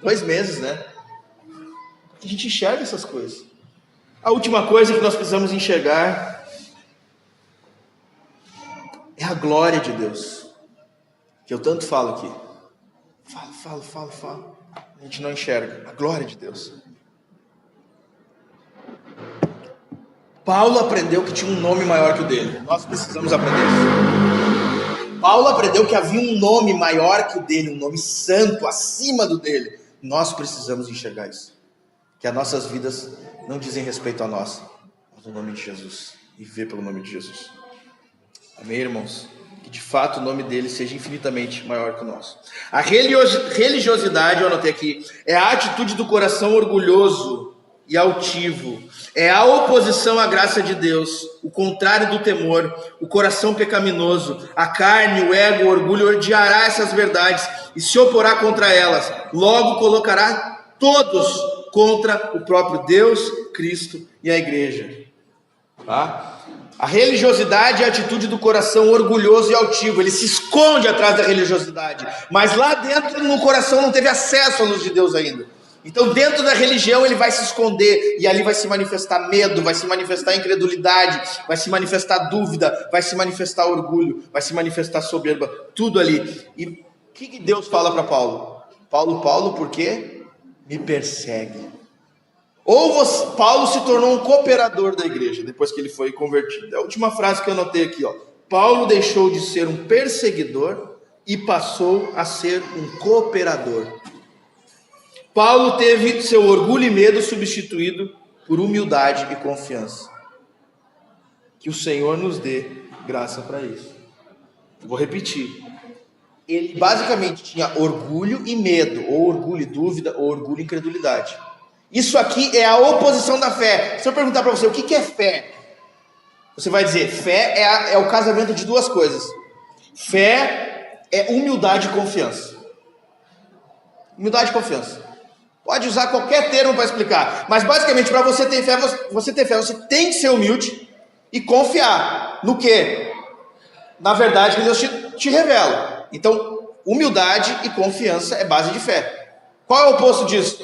2 meses, né? A gente enxerga essas coisas. A última coisa que nós precisamos enxergar é a glória de Deus, que eu tanto falo aqui. Falo. A gente não enxerga a glória de Deus. Paulo aprendeu que tinha um nome maior que o dele. Nós precisamos aprender isso. Paulo aprendeu que havia um nome maior que o dele, um nome santo, acima do dele. Nós precisamos enxergar isso. Que as nossas vidas não dizem respeito a nós, mas ao nome de Jesus. E viver pelo nome de Jesus. Amém, irmãos? Que de fato o nome dele seja infinitamente maior que o nosso. A religiosidade, eu anotei aqui, é a atitude do coração orgulhoso e altivo. É a oposição à graça de Deus, o contrário do temor, o coração pecaminoso, a carne, o ego, o orgulho odiará essas verdades e se oporá contra elas. Logo colocará todos contra o próprio Deus, Cristo e a igreja. Tá? A religiosidade é a atitude do coração orgulhoso e altivo. Ele se esconde atrás da religiosidade, mas lá dentro no coração não teve acesso à luz de Deus ainda. Então, dentro da religião, ele vai se esconder, e ali vai se manifestar medo, vai se manifestar incredulidade, vai se manifestar dúvida, vai se manifestar orgulho, vai se manifestar soberba, tudo ali. E o que Deus fala para Paulo? Paulo, por quê? Me persegue. Paulo se tornou um cooperador da igreja, depois que ele foi convertido. É a última frase que eu anotei aqui, ó. Paulo deixou de ser um perseguidor e passou a ser um cooperador. Paulo teve seu orgulho e medo substituído por humildade e confiança. Que o Senhor nos dê graça para isso. Vou repetir. Ele basicamente tinha orgulho e medo, ou orgulho e dúvida, ou orgulho e incredulidade. Isso aqui é a oposição da fé. Se eu perguntar para você o que é fé, você vai dizer, fé é o casamento de duas coisas. Fé é humildade e confiança. Humildade e confiança. Pode usar qualquer termo para explicar, mas basicamente para você ter fé, você tem que ser humilde e confiar no quê? Na verdade que Deus te revela. Então, humildade e confiança é base de fé. Qual é o oposto disso?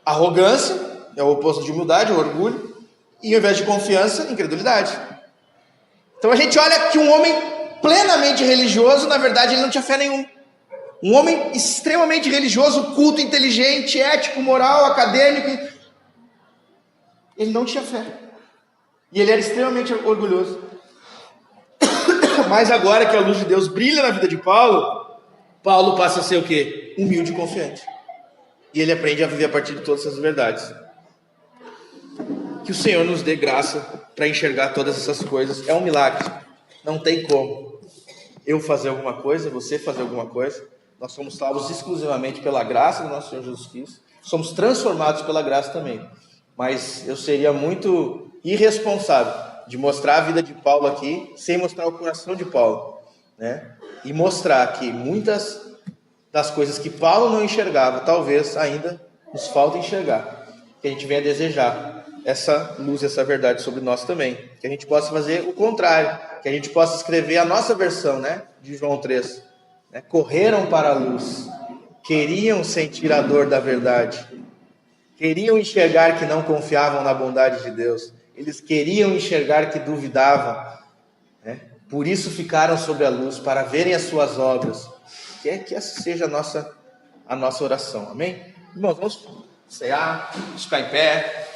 Arrogância é o oposto de humildade, o orgulho, e ao invés de confiança, incredulidade. Então a gente olha que um homem plenamente religioso, na verdade ele não tinha fé nenhuma. Um homem extremamente religioso, culto, inteligente, ético, moral, acadêmico, ele não tinha fé. E ele era extremamente orgulhoso. Mas agora que a luz de Deus brilha na vida de Paulo, Paulo passa a ser o quê? Humilde e confiante. E ele aprende a viver a partir de todas essas verdades. Que o Senhor nos dê graça para enxergar todas essas coisas. É um milagre. Não tem como eu fazer alguma coisa, você fazer alguma coisa. Nós somos salvos exclusivamente pela graça do nosso Senhor Jesus Cristo. Somos transformados pela graça também. Mas eu seria muito irresponsável de mostrar a vida de Paulo aqui sem mostrar o coração de Paulo, né? E mostrar que muitas das coisas que Paulo não enxergava, talvez ainda nos falta enxergar. Que a gente venha desejar essa luz, essa verdade sobre nós também. Que a gente possa fazer o contrário. Que a gente possa escrever a nossa versão, né, de João 3. Correram para a luz, queriam sentir a dor da verdade, queriam enxergar que não confiavam na bondade de Deus, eles queriam enxergar que duvidavam, né? Por isso ficaram sob a luz, para verem as suas obras. Que essa seja a nossa oração, amém? Irmãos, vamos cear, ficar em pé.